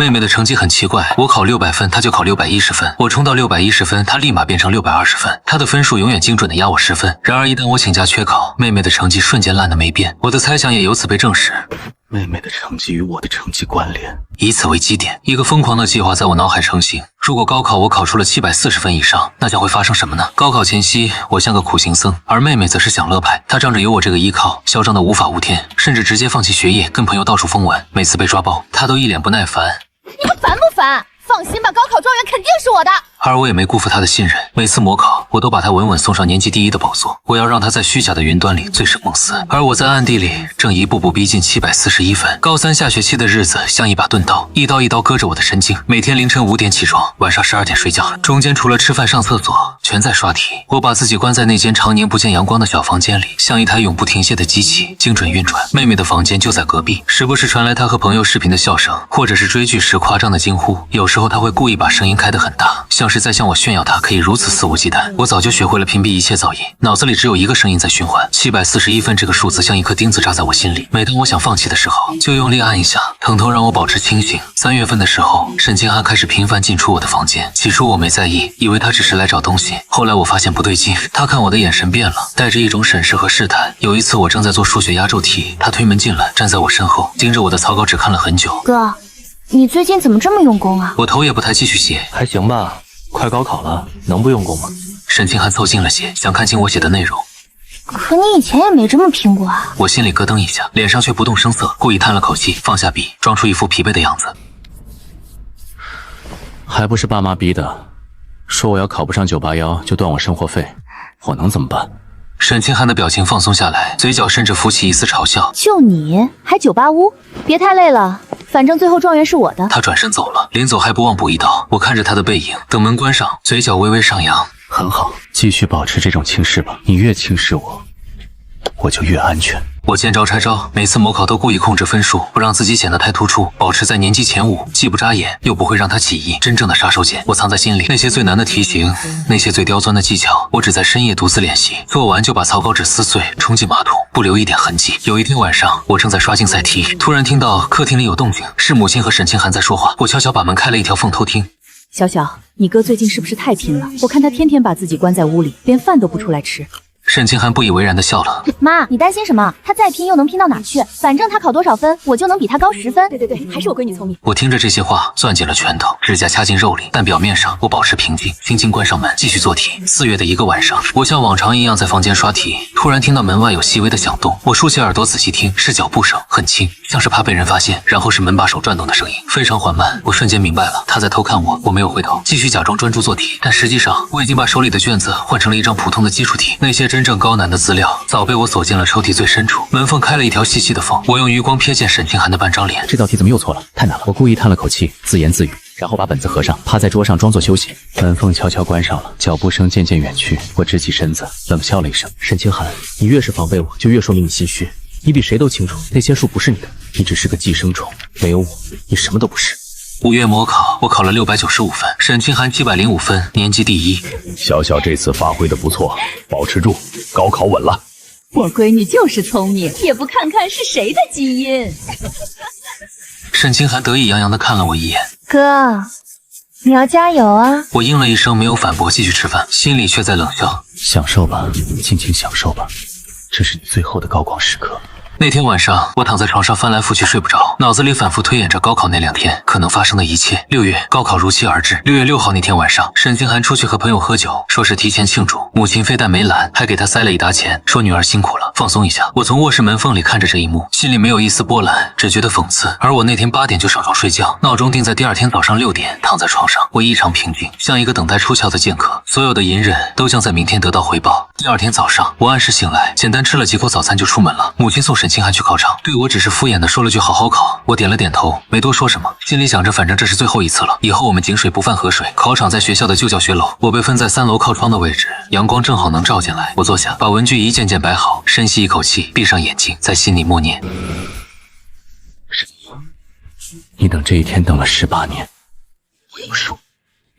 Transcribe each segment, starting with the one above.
妹妹的成绩很奇怪，我考600分，她就考610分；我冲到610分，她立马变成620分。她的分数永远精准的压我10分。然而一旦我请假缺考，妹妹的成绩瞬间烂得没变。我的猜想也由此被证实。妹妹的成绩与我的成绩关联，以此为基点，一个疯狂的计划在我脑海成型。如果高考我考出了740分以上，那将会发生什么呢？高考前夕，我像个苦行僧，而妹妹则是享乐派。她仗着有我这个依靠，嚣张的无法无天，甚至直接放弃学业，跟朋友到处疯玩。每次被抓包，她都一脸不耐烦。你们烦不烦？放心吧，高考状元肯定是我的。而我也没辜负他的信任，每次模考我都把他稳稳送上年级第1的宝座。我要让他在虚假的云端里醉生梦死，而我在暗地里正一步步逼近741分。高3下学期的日子像一把钝刀，一刀一刀割着我的神经。每天凌晨5点起床，晚上12点睡觉，中间除了吃饭上厕所，全在刷题。我把自己关在那间常年不见阳光的小房间里，像一台永不停歇的机器，精准运转。妹妹的房间就在隔壁，时不时传来她和朋友视频的笑声，或者是追剧时夸张的惊呼。有时候她会故意把声音开得很大，像是在向我炫耀她可以如此肆无忌惮。我早就学会了屏蔽一切噪音，脑子里只有一个声音在循环。741分这个数字像一颗钉子扎在我心里，每当我想放弃的时候，就用力按一下，疼痛让我保持清醒。3月份的时候，沈清涵开始频繁进出我的房间。起初我没在意，以为他只是来找东西。后来我发现不对劲，他看我的眼神变了，带着一种审视和试探。有一次我正在做数学压轴题，他推门进来，站在我身后，盯着我的草稿纸看了很久。哥，你最近怎么这么用功啊？我头也不抬继续写。还行吧，快高考了，能不用功吗？沈清涵凑近了些，想看清我写的内容。可你以前也没这么拼过啊！我心里咯噔一下，脸上却不动声色，故意叹了口气，放下笔，装出一副疲惫的样子。还不是爸妈逼的，说我要考不上981就断我生活费，我能怎么办？沈清涵的表情放松下来，嘴角甚至浮起一丝嘲笑。就你还985？别太累了，反正最后状元是我的。他转身走了，临走还不忘补一刀。我看着他的背影，等门关上，嘴角微微上扬。很好，继续保持这种轻视吧。你越轻视我，我就越安全。我见招拆招，每次模考都故意控制分数，不让自己显得太突出，保持在年级前5，既不扎眼，又不会让他起疑。真正的杀手锏，我藏在心里。那些最难的题型，那些最刁钻的技巧，我只在深夜独自练习，做完就把草稿纸撕碎，冲进马桶，不留一点痕迹。有一天晚上，我正在刷竞赛题，突然听到客厅里有动静，是母亲和沈清涵在说话。我悄悄把门开了一条缝偷听。小小，你哥最近是不是太拼了？我看他天天把自己关在屋里，连饭都不出来吃。沈清涵不以为然地笑了。妈，你担心什么？他再拼又能拼到哪去？反正他考多少分，我就能比他高10分。对，还是我闺女聪明。我听着这些话，攥紧了拳头，指甲掐进肉里，但表面上我保持平静，轻轻关上门，继续做题。4月的一个晚上，我像往常一样在房间刷题，突然听到门外有细微的响动。我竖起耳朵仔细听，是脚步声，很轻，像是怕被人发现。然后是门把手转动的声音，非常缓慢。我瞬间明白了，他在偷看我。我没有回头，继续假装专注做题，但实际上我已经把手里的卷子换成了一张普通的基础题。那些真正高难的资料早被我锁进了抽屉最深处。门缝开了一条细细的缝，我用余光瞥见沈清涵的半张脸。这道题怎么又错了？太难了！我故意叹了口气，自言自语，然后把本子合上，趴在桌上装作休息。门缝悄悄关上了，脚步声渐渐远去。我直起身子，冷笑了一声：“沈清涵，你越是防备我，就越说明你心虚。你比谁都清楚，那些数不是你的，你只是个寄生虫，没有我，你什么都不是。” 5月模考，我考了695分，沈清涵705分，年级第1。小小这次发挥的不错，保持住，高考稳了。我闺女就是聪明，也不看看是谁的基因。沈清涵得意洋洋地看了我一眼，哥，你要加油啊！我应了一声，没有反驳，继续吃饭，心里却在冷笑。享受吧，尽情享受吧，这是你最后的高光时刻。 那天晚上，我躺在床上翻来覆去睡不着，脑子里反复推演着高考那2天可能发生的一切。6月，高考如期而至。6月6号那天晚上，沈清涵出去和朋友喝酒，说是提前庆祝。母亲非但没拦，还给他塞了一沓钱，说女儿辛苦了，放松一下。我从卧室门缝里看着这一幕，心里没有一丝波澜，只觉得讽刺。而我那天8点就上床睡觉，闹钟定在第2天早上6点，躺在床上，我异常平静，像一个等待出窍的剑客。所有的隐忍都将在明天得到回报。第2天早上，我按时醒来，简单吃了几口早餐就出门了。母亲送沈清涵去考场，对我只是敷衍的说了句好好考，我点了点头，没多说什么，心里想着反正这是最后一次了，以后我们井水不犯河水。考场在学校的旧教学楼，我被分在3楼靠窗的位置，阳光正好能照进来。我坐下，把文具一件件摆好，深吸一口气，闭上眼睛，在心里默念：你等这一天等了18年，我要输。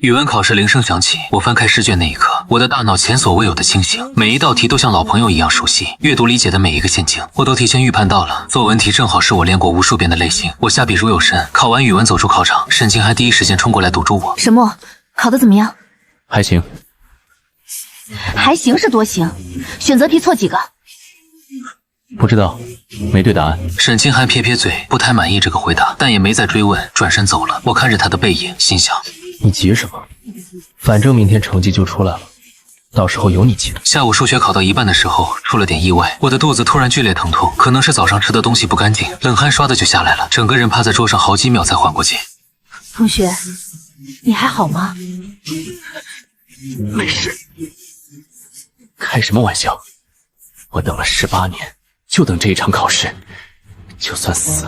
语文考试铃声响起，我翻开试卷那一刻，我的大脑前所未有的清醒，每一道题都像老朋友一样熟悉，阅读理解的每一个陷阱，我都提前预判到了。作文题正好是我练过无数遍的类型，我下笔如有神。考完语文走出考场，沈清还第一时间冲过来堵住我。沈墨，考得怎么样？还行。还行是多行？选择题错几个？不知道，没对答案。沈清还撇撇嘴，不太满意这个回答，但也没再追问，转身走了。我看着他的背影，心想：你急什么？反正明天成绩就出来了，到时候有你急的。下午数学考到一半的时候，出了点意外，我的肚子突然剧烈疼痛，可能是早上吃的东西不干净，冷汗唰的就下来了，整个人趴在桌上好几秒才缓过劲。同学，你还好吗？没事。开什么玩笑？我等了18年，就等这一场考试，就算死，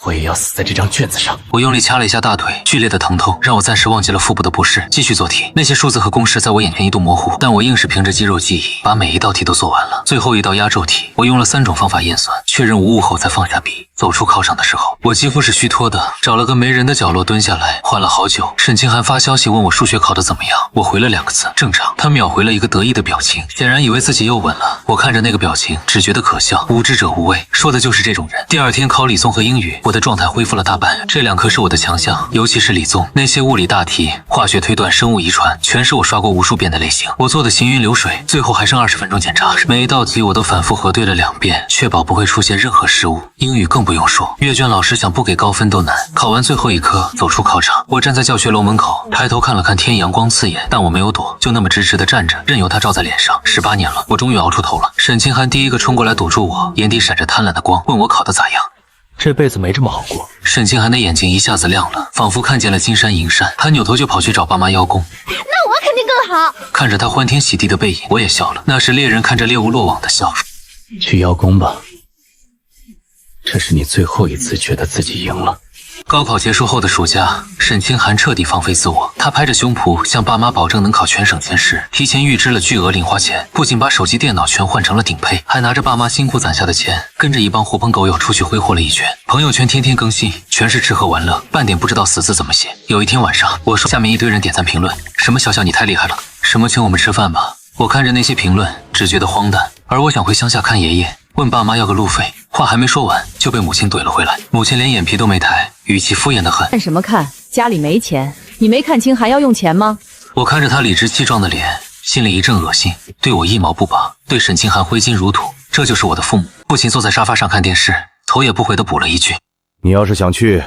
我也要死在这张卷子上。我用力掐了一下大腿，剧烈的疼痛让我暂时忘记了腹部的不适，继续做题。那些数字和公式在我眼前一度模糊，但我硬是凭着肌肉记忆把每一道题都做完了。最后一道压轴题，我用了3种方法验算，确认无误后才放下笔。走出考场的时候，我几乎是虚脱的，找了个没人的角落蹲下来，缓了好久。沈清涵发消息问我数学考得怎么样，我回了2个字：正常。他秒回了一个得意的表情，显然以为自己又稳了。我看着那个表情，只觉得可笑。无知者无畏，说的就是这种人。第2天考理综和英语，我的状态恢复了大半。这2科是我的强项，尤其是理综，那些物理大题、化学推断、生物遗传，全是我刷过无数遍的类型。我做的行云流水，最后还剩20分钟检查，每一道题我都反复核对了2遍，确保不会出现任何失误。英语更不用说，阅卷老师想不给高分都难。考完最后一科，走出考场，我站在教学楼门口，抬头看了看天，阳光刺眼，但我没有躲，就那么直直的站着，任由它照在脸上。18年了，我终于熬出头了。沈清涵第一个冲过来堵住我，眼底闪着贪婪的光，问我考得咋样。这辈子没这么好过。沈清涵的眼睛一下子亮了，仿佛看见了金山银山。他扭头就跑去找爸妈邀功。那我肯定更好。看着他欢天喜地的背影，我也笑了，那是猎人看着猎物落网的笑。去邀功吧，这是你最后一次觉得自己赢了。高考结束后的暑假，沈清涵彻底放飞自我。他拍着胸脯向爸妈保证能考全省前10，提前预支了巨额零花钱，不仅把手机电脑全换成了顶配，还拿着爸妈辛苦攒下的钱，跟着一帮狐朋狗友出去挥霍了一圈。朋友圈天天更新，全是吃喝玩乐，半点不知道死字怎么写。有一天晚上，我说下面一堆人点赞评论，什么小小你太厉害了，什么请我们吃饭吧。我看着那些评论，只觉得荒诞。而我想回乡下看爷爷，问爸妈要个路费，话还没说完就被母亲怼了回来。母亲连眼皮都没抬，语气敷衍的很。看什么看？家里没钱，你没看清还要用钱吗？我看着他理直气壮的脸，心里一阵恶心，对我一毛不拔，对沈清涵挥金如土。这就是我的父母。父亲坐在沙发上看电视，头也不回的补了一句：你要是想去，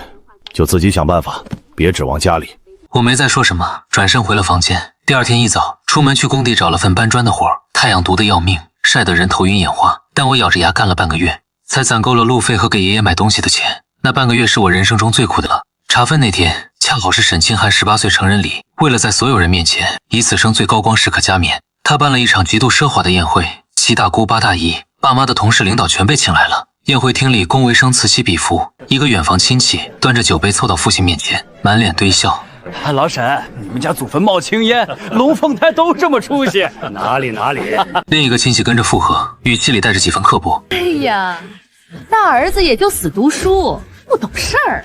就自己想办法，别指望家里。我没再说什么，转身回了房间。第2天一早，出门去工地找了份搬砖的活，太阳毒得要命，晒得人头晕眼花。但我咬着牙干了半个月，才攒够了路费和给爷爷买东西的钱。那半个月是我人生中最苦的了。查分那天，恰好是沈清涵18岁成人礼。为了在所有人面前以此生最高光时刻加冕，他办了一场极度奢华的宴会，7大姑8大姨，爸妈的同事领导全被请来了。宴会厅里恭维声此起彼伏，一个远房亲戚端着酒杯凑到父亲面前，满脸堆笑。老沈，你们家祖坟冒青烟，龙凤胎都这么出息？哪里？另一个亲戚跟着附和，语气里带着几分刻薄。哎呀，大儿子也就死读书，不懂事儿，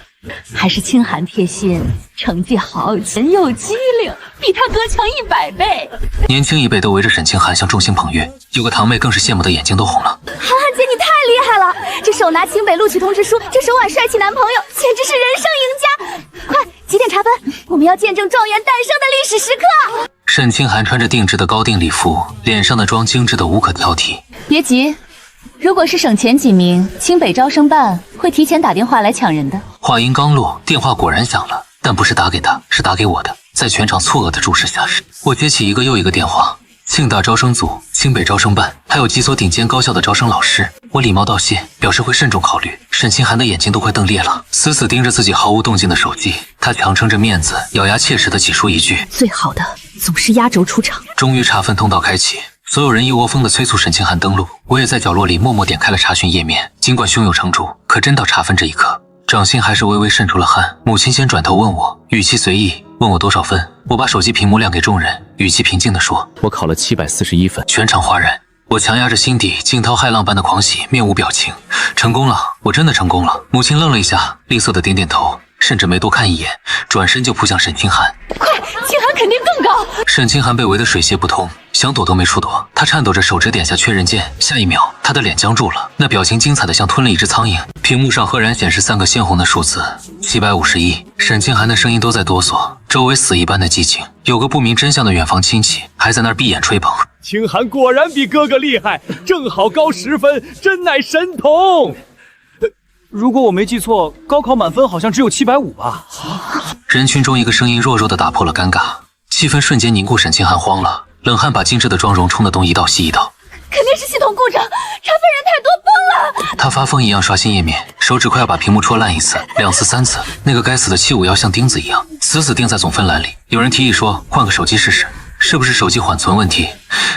还是清寒贴心，成绩好，人又机灵，比他哥强100倍。年轻一辈都围着沈清涵向众星捧月，有个堂妹更是羡慕的眼睛都红了。涵涵姐，你太厉害了！这手拿清北录取通知书，这手挽帅气男朋友，简直是人生赢家！快，几点查分？我们要见证状元诞生的历史时刻。沈清涵穿着定制的高定礼服，脸上的妆精致的无可挑剔。别急，如果是省前几名，清北招生办会提前打电话来抢人的。话音刚落，电话果然响了，但不是打给他，是打给我的。在全场错愕的注视下，我接起一个又一个电话。庆大招生组、清北招生办，还有几所顶尖高校的招生老师，我礼貌道谢，表示会慎重考虑。沈清涵的眼睛都快瞪裂了，死死盯着自己毫无动静的手机。他强撑着面子，咬牙切齿地挤出一句：最好的总是压轴出场。终于查分通道开启，所有人一窝蜂地催促沈清涵登录，我也在角落里默默点开了查询页面。尽管胸有成竹，可真到查分这一刻，掌心还是微微渗出了汗。母亲先转头问我，语气随意，问我多少分。我把手机屏幕亮给众人，语气平静地说：我考了741分。全场哗然。我强压着心底惊涛骇浪般的狂喜，面无表情。成功了，我真的成功了。母亲愣了一下，厉色的点点头，甚至没多看一眼，转身就扑向沈清寒。快，清寒肯定更高。沈清寒被围得水泄不通，想躲都没处躲。他颤抖着手指点下确认键，下一秒他的脸僵住了，那表情精彩的像吞了一只苍蝇。屏幕上赫然显示3个鲜红的数字751。沈清寒的声音都在哆嗦，周围死一般的寂静。有个不明真相的远房亲戚还在那儿闭眼吹捧。清寒果然比哥哥厉害，正好高10分，真乃神童。如果我没记错，高考满分好像只有750吧？人群中一个声音弱弱的打破了尴尬，气氛瞬间凝固。沈清寒慌了，冷汗把精致的妆容冲得东一道西一道。肯定是系统故障，查分人太多，崩了。他发疯一样刷新页面，手指快要把屏幕戳烂1次、2次、3次。那个该死的751像钉子一样死死钉在总分栏里。有人提议说换个手机试试，是不是手机缓存问题？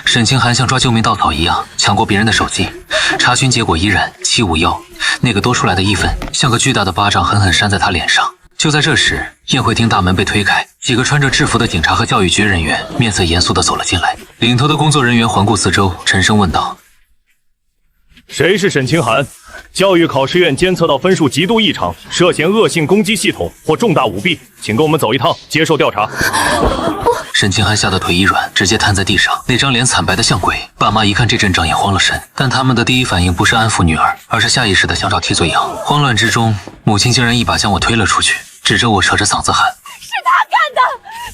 沈清寒像抓救命稻草一样抢过别人的手机，查询结果依然751。那个多出来的1分像个巨大的巴掌狠狠扇在他脸上。就在这时，宴会厅大门被推开，几个穿着制服的警察和教育局人员面色严肃地走了进来。领头的工作人员环顾四周，沉声问道：谁是沈清寒？教育考试院监测到分数极度异常，涉嫌恶性攻击系统或重大舞弊，请跟我们走一趟，接受调查。沈清寒吓得腿一软，直接瘫在地上，那张脸惨白的像鬼。爸妈一看这阵仗也慌了神，但他们的第一反应不是安抚女儿，而是下意识的想找替罪羊。慌乱之中，母亲竟然一把将我推了出去，指着我扯着嗓子喊：是他干的，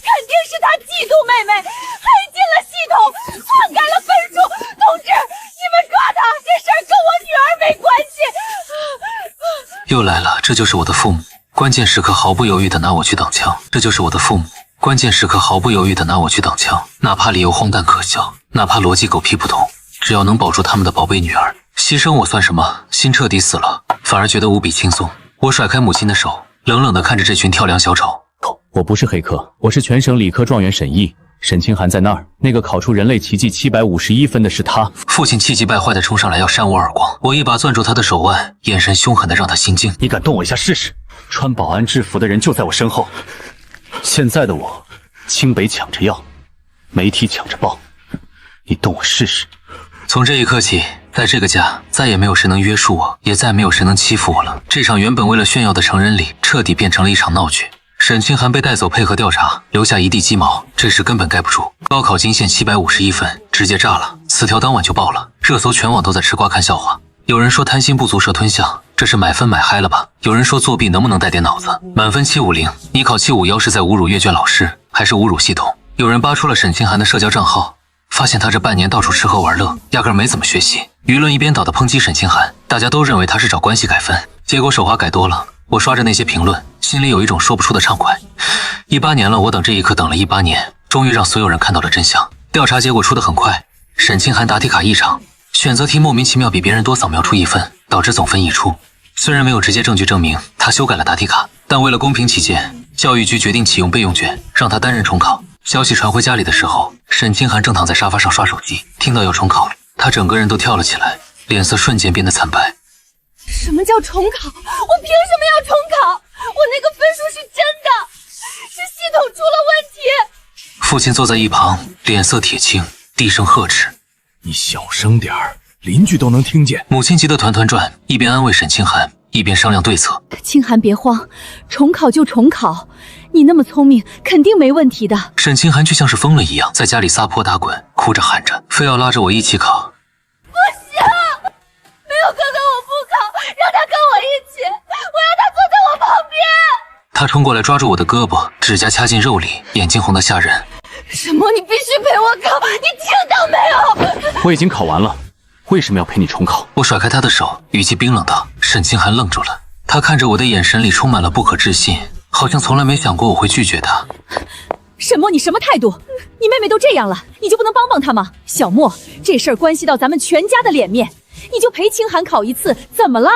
肯定是他嫉妒妹妹，黑进了系统，篡改了分数。同志，你们抓他，这事儿跟我女儿没关系。又来了，这就是我的父母，关键时刻毫不犹豫的拿我去挡枪。这就是我的父母，关键时刻毫不犹豫的拿我去挡枪，哪怕理由荒诞可笑，哪怕逻辑狗屁不通，只要能保住他们的宝贝女儿，牺牲我算什么？心彻底死了，反而觉得无比轻松。我甩开母亲的手，冷冷地看着这群跳梁小丑。我不是黑客，我是全省理科状元沈毅。沈清寒在那儿，那个考出人类奇迹751分的是他。父亲气急败坏地冲上来要扇我耳光，我一把攥住他的手腕，眼神凶狠地让他心惊。你敢动我一下试试？穿保安制服的人就在我身后。现在的我，清北抢着要，媒体抢着报，你动我试试。从这一刻起，在这个家再也没有谁能约束我，也再没有谁能欺负我了。这场原本为了炫耀的成人礼，彻底变成了一场闹剧。沈清寒被带走配合调查，留下一地鸡毛，这事根本盖不住。高考金线751分，直接炸了，词条当晚就爆了，热搜全网都在吃瓜看笑话。有人说贪心不足蛇吞象，这是买分买嗨了吧？有人说作弊能不能带点脑子？满分750，你考751是在侮辱阅卷老师，还是侮辱系统？有人扒出了沈清寒的社交账号，发现他这半年到处吃喝玩乐，压根没怎么学习。舆论一边倒的抨击沈清寒，大家都认为他是找关系改分，结果手滑改多了。我刷着那些评论，心里有一种说不出的畅快。18年了，我等这一刻等了18年，终于让所有人看到了真相。调查结果出得很快，沈清寒答题卡异常，选择题莫名其妙比别人多扫描出1分，导致总分溢出。虽然没有直接证据证明他修改了答题卡，但为了公平起见，教育局决定启用备用卷，让他担任重考。消息传回家里的时候，沈清寒正躺在沙发上刷手机，听到要重考了，他整个人都跳了起来，脸色瞬间变得惨白。什么叫重考？我凭什么要重考？我那个分数是真的，是系统出了问题。父亲坐在一旁，脸色铁青，低声呵斥：你小声点儿，邻居都能听见。母亲急得团团转，一边安慰沈清寒，一边商量对策。清寒别慌，重考就重考，你那么聪明，肯定没问题的。沈清寒却像是疯了一样，在家里撒泼打滚，哭着喊着，非要拉着我一起考。不行，没有哥哥我不考，让他跟我一起，我要他坐在我旁边。他冲过来抓住我的胳膊，指甲掐进肉里，眼睛红得吓人。什么？你必须陪我考？你听到没有？我已经考完了，为什么要陪你重考？我甩开他的手，语气冰冷道。沈清寒愣住了，他看着我的眼神里充满了不可置信，好像从来没想过我会拒绝他。沈墨，你什么态度？你妹妹都这样了，你就不能帮帮她吗？小莫，这事儿关系到咱们全家的脸面，你就陪清寒考一次，怎么了？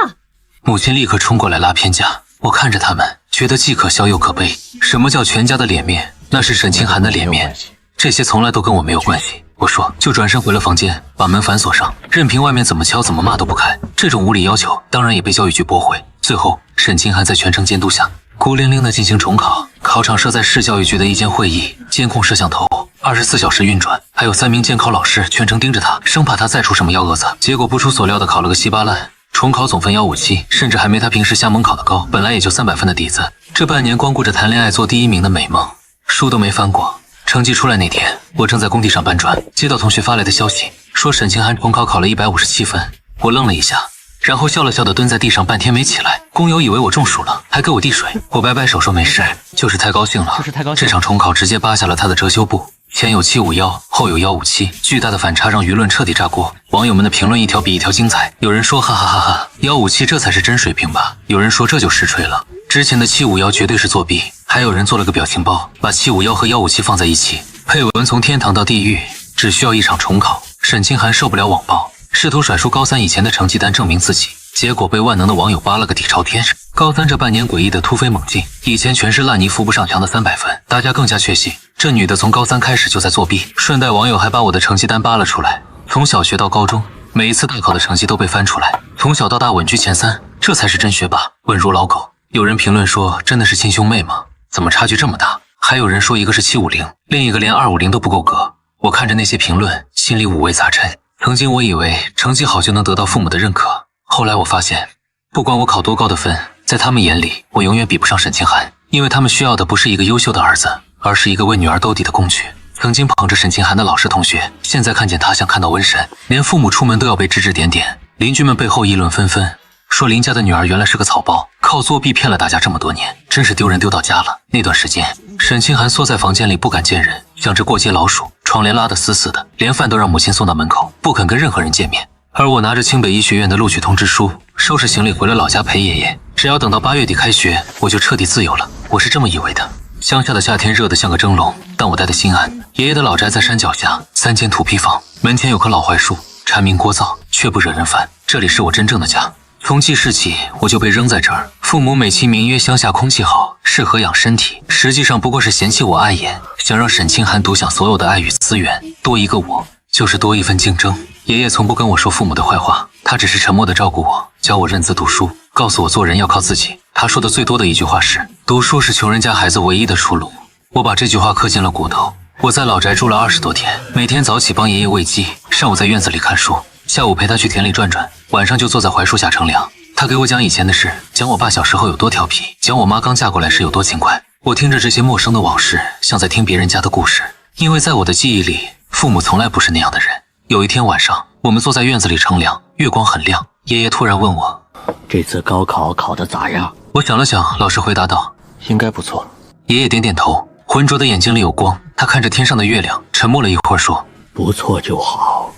母亲立刻冲过来拉偏架，我看着他们，觉得既可笑又可悲。什么叫全家的脸面？那是沈清寒的脸面，这些从来都跟我没有关系。我说，就转身回了房间，把门反锁上，任凭外面怎么敲怎么骂都不开。这种无理要求当然也被教育局驳回。最后，沈清寒在全程监督下孤零零地进行重考。考场设在市教育局的一间会议，监控摄像头24小时运转，还有3名监考老师全程盯着他，生怕他再出什么幺蛾子。结果不出所料的考了个稀巴烂，重考总分157，甚至还没他平时瞎蒙考的高。本来也就300分的底子，这半年光顾着谈恋爱做第1名的美梦，书都没翻过。成绩出来那天，我正在工地上搬砖，接到同学发来的消息，说沈清涵重考考了157分。我愣了一下，然后笑了笑的蹲在地上半天没起来。工友以为我中暑了，还给我递水。我摆摆手说没事，就是太高兴了。这场重考直接扒下了他的遮羞布，前有751，后有157，巨大的反差让舆论彻底炸锅。网友们的评论一条比一条精彩，有人说哈哈哈哈，157这才是真水平吧？有人说这就实锤了，之前的751绝对是作弊。还有人做了个表情包，把751和157放在一起，配文从天堂到地狱，只需要一场重考。沈清涵受不了网暴，试图甩出高3以前的成绩单证明自己，结果被万能的网友扒了个底朝天。高3这半年诡异的突飞猛进，以前全是烂泥扶不上墙的300分，大家更加确信这女的从高3开始就在作弊。顺带网友还把我的成绩单扒了出来，从小学到高中，每一次大考的成绩都被翻出来，从小到大稳居前3，这才是真学霸，稳如老狗。有人评论说真的是亲兄妹吗？怎么差距这么大？还有人说一个是750，另一个连250都不够格。我看着那些评论，心里五味杂陈。曾经我以为成绩好就能得到父母的认可，后来我发现，不管我考多高的分，在他们眼里，我永远比不上沈清涵，因为他们需要的不是一个优秀的儿子，而是一个为女儿兜底的工具。曾经捧着沈清涵的老师同学，现在看见他像看到瘟神，连父母出门都要被指指点点，邻居们背后议论纷纷。说林家的女儿原来是个草包，靠作弊骗了大家这么多年，真是丢人丢到家了。那段时间，沈清涵缩在房间里不敢见人，像只过街老鼠，窗帘拉得死死的，连饭都让母亲送到门口，不肯跟任何人见面。而我拿着清北医学院的录取通知书，收拾行李回了老家陪爷爷。只要等到8月底开学，我就彻底自由了。我是这么以为的。乡下的夏天热得像个蒸笼，但我待得心安。爷爷的老宅在山脚下，3间土坯房，门前有棵老槐树，蝉鸣聒噪，却不惹人烦。这里是我真正的家。从记事起，我就被扔在这儿。父母美其名曰乡下空气好，适合养身体，实际上不过是嫌弃我碍眼，想让沈清涵独享所有的爱与资源。多一个我，就是多一份竞争。爷爷从不跟我说父母的坏话，他只是沉默地照顾我，教我认字读书，告诉我做人要靠自己。他说的最多的一句话是，读书是穷人家孩子唯一的出路。我把这句话刻进了骨头。我在老宅住了20多天，每天早起帮爷爷喂鸡，上午在院子里看书，下午陪他去田里转转，晚上就坐在槐树下乘凉。他给我讲以前的事，讲我爸小时候有多调皮，讲我妈刚嫁过来时有多勤快。我听着这些陌生的往事，像在听别人家的故事，因为在我的记忆里，父母从来不是那样的人。有一天晚上，我们坐在院子里乘凉，月光很亮，爷爷突然问我，这次高考考得咋样？我想了想，老实回答道，应该不错。爷爷点点头，浑浊的眼睛里有光，他看着天上的月亮，沉默了一会儿说，不错就好，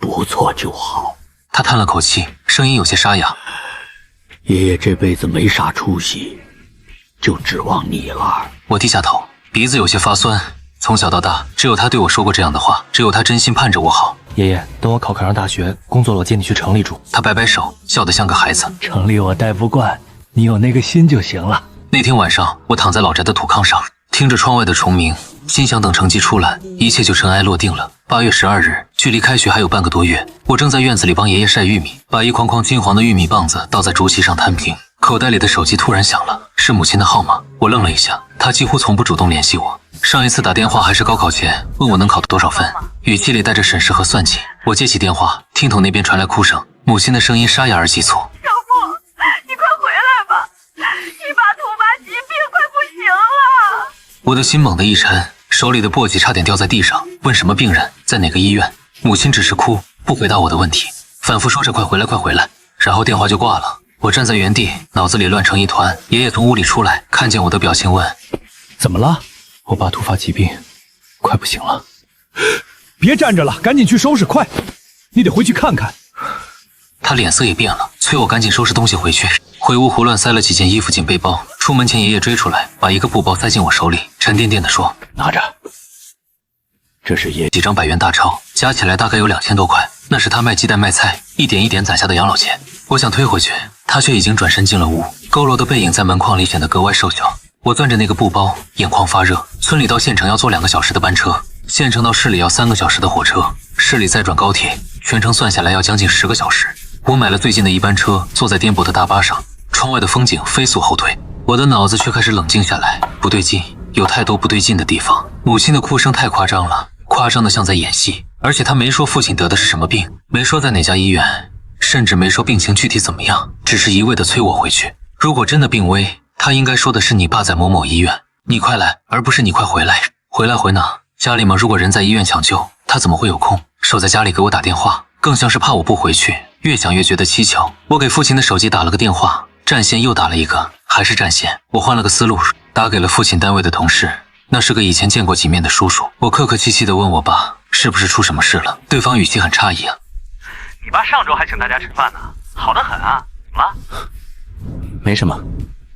不错就好。他叹了口气，声音有些沙哑，爷爷这辈子没啥出息，就指望你了。我低下头，鼻子有些发酸。从小到大，只有他对我说过这样的话，只有他真心盼着我好。爷爷，等我考上大学，工作了我接你去城里住。他摆摆手，笑得像个孩子。城里我待不惯，你有那个心就行了。那天晚上，我躺在老宅的土炕上，听着窗外的虫鸣，心想等成绩出来，一切就尘埃落定了。8月12日，距离开学还有半个多月，我正在院子里帮爷爷晒玉米，把一筐筐金黄的玉米棒子倒在竹席上摊平。口袋里的手机突然响了，是母亲的号码。我愣了一下，她几乎从不主动联系我。上一次打电话还是高考前，问我能考多少分，语气里带着审视和算计。我接起电话，听筒那边传来哭声，母亲的声音沙哑而急促：“少父，你快回来吧，你爸突发疾病，快不行了。”我的心猛地一沉，手里的簸箕差点掉在地上。问什么病人，在哪个医院？母亲只是哭，不回答我的问题，反复说着快回来快回来，然后电话就挂了。我站在原地，脑子里乱成一团。爷爷从屋里出来，看见我的表情问：“怎么了？”我爸突发疾病，快不行了。别站着了，赶紧去收拾，快！你得回去看看。他脸色也变了，催我赶紧收拾东西回去。回屋胡乱塞了几件衣服进背包，出门前爷爷追出来，把一个布包塞进我手里，沉甸甸地说：“拿着，这是爷几张100元大钞，加起来大概有2000多块，那是他卖鸡蛋卖菜一点一点攒下的养老钱。”我想推回去，他却已经转身进了屋，佝偻的背影在门框里显得格外瘦小。我攥着那个布包，眼眶发热。村里到县城要坐2个小时的班车，县城到市里要3个小时的火车，市里再转高铁，全程算下来要将近10个小时。我买了最近的一班车，坐在颠簸的大巴上，窗外的风景飞速后退，我的脑子却开始冷静下来。不对劲，有太多不对劲的地方。母亲的哭声太夸张了，夸张的像在演戏，而且她没说父亲得的是什么病，没说在哪家医院，甚至没说病情具体怎么样，只是一味的催我回去。如果真的病危，他应该说的是你爸在某某医院，你快来，而不是你快回来。回来回哪？家里吗？如果人在医院抢救，他怎么会有空守在家里给我打电话？更像是怕我不回去。越想越觉得蹊跷。我给父亲的手机打了个电话，占线又打了一个，还是占线。我换了个思路，打给了父亲单位的同事，那是个以前见过几面的叔叔。我客客气气地问我爸是不是出什么事了，对方语气很诧异啊。你爸上周还请大家吃饭呢，好得很啊，怎么了？没什么，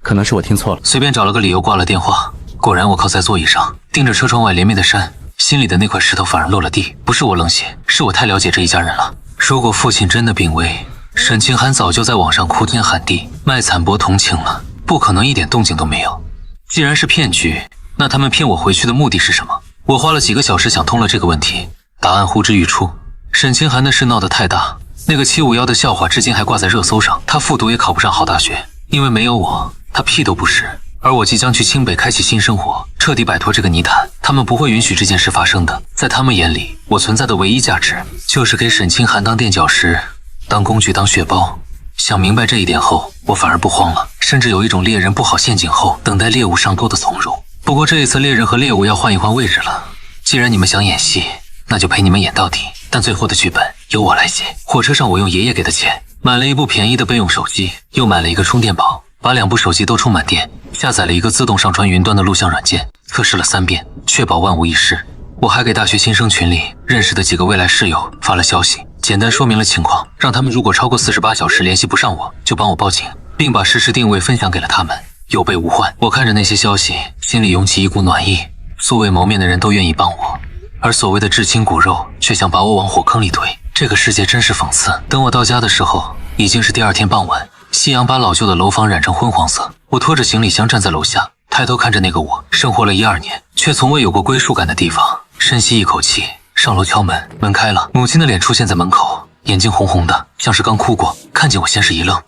可能是我听错了。随便找了个理由挂了电话。果然我靠在座椅上，盯着车窗外连绵的山，心里的那块石头反而落了地。不是我冷血，是我太了解这一家人了。如果父亲真的病危，沈清寒早就在网上哭天喊地，卖惨薄同情了，不可能一点动静都没有。既然是骗局，那他们骗我回去的目的是什么？我花了几个小时想通了这个问题，答案呼之欲出。沈清寒的事闹得太大，那个751的笑话至今还挂在热搜上。他复读也考不上好大学，因为没有我，他屁都不是。而我即将去清北开启新生活，彻底摆脱这个泥潭，他们不会允许这件事发生的。在他们眼里，我存在的唯一价值就是给沈清寒当垫脚石，当工具，当血包。想明白这一点后，我反而不慌了，甚至有一种猎人布好陷阱后等待猎物上钩的从容。不过这一次猎人和猎物要换一换位置了。既然你们想演戏，那就陪你们演到底，但最后的剧本由我来写。火车上我用爷爷给的钱买了一部便宜的备用手机，又买了一个充电宝，把2部手机都充满电，下载了一个自动上传云端的录像软件，测试了3遍，确保万无一失。我还给大学新生群里认识的几个未来室友发了消息，简单说明了情况，让他们如果超过48小时联系不上我，就帮我报警，并把实时定位分享给了他们，有备无患。我看着那些消息，心里涌起一股暖意。素未谋面的人都愿意帮我，而所谓的至亲骨肉却想把我往火坑里推。这个世界真是讽刺。等我到家的时候，已经是第2天傍晚，夕阳把老旧的楼房染成昏黄色。我拖着行李箱站在楼下，抬头看着那个我生活了1-2年却从未有过归属感的地方，深吸一口气，上楼敲门，门开了，母亲的脸出现在门口，眼睛红红的，像是刚哭过。看见我先是一愣，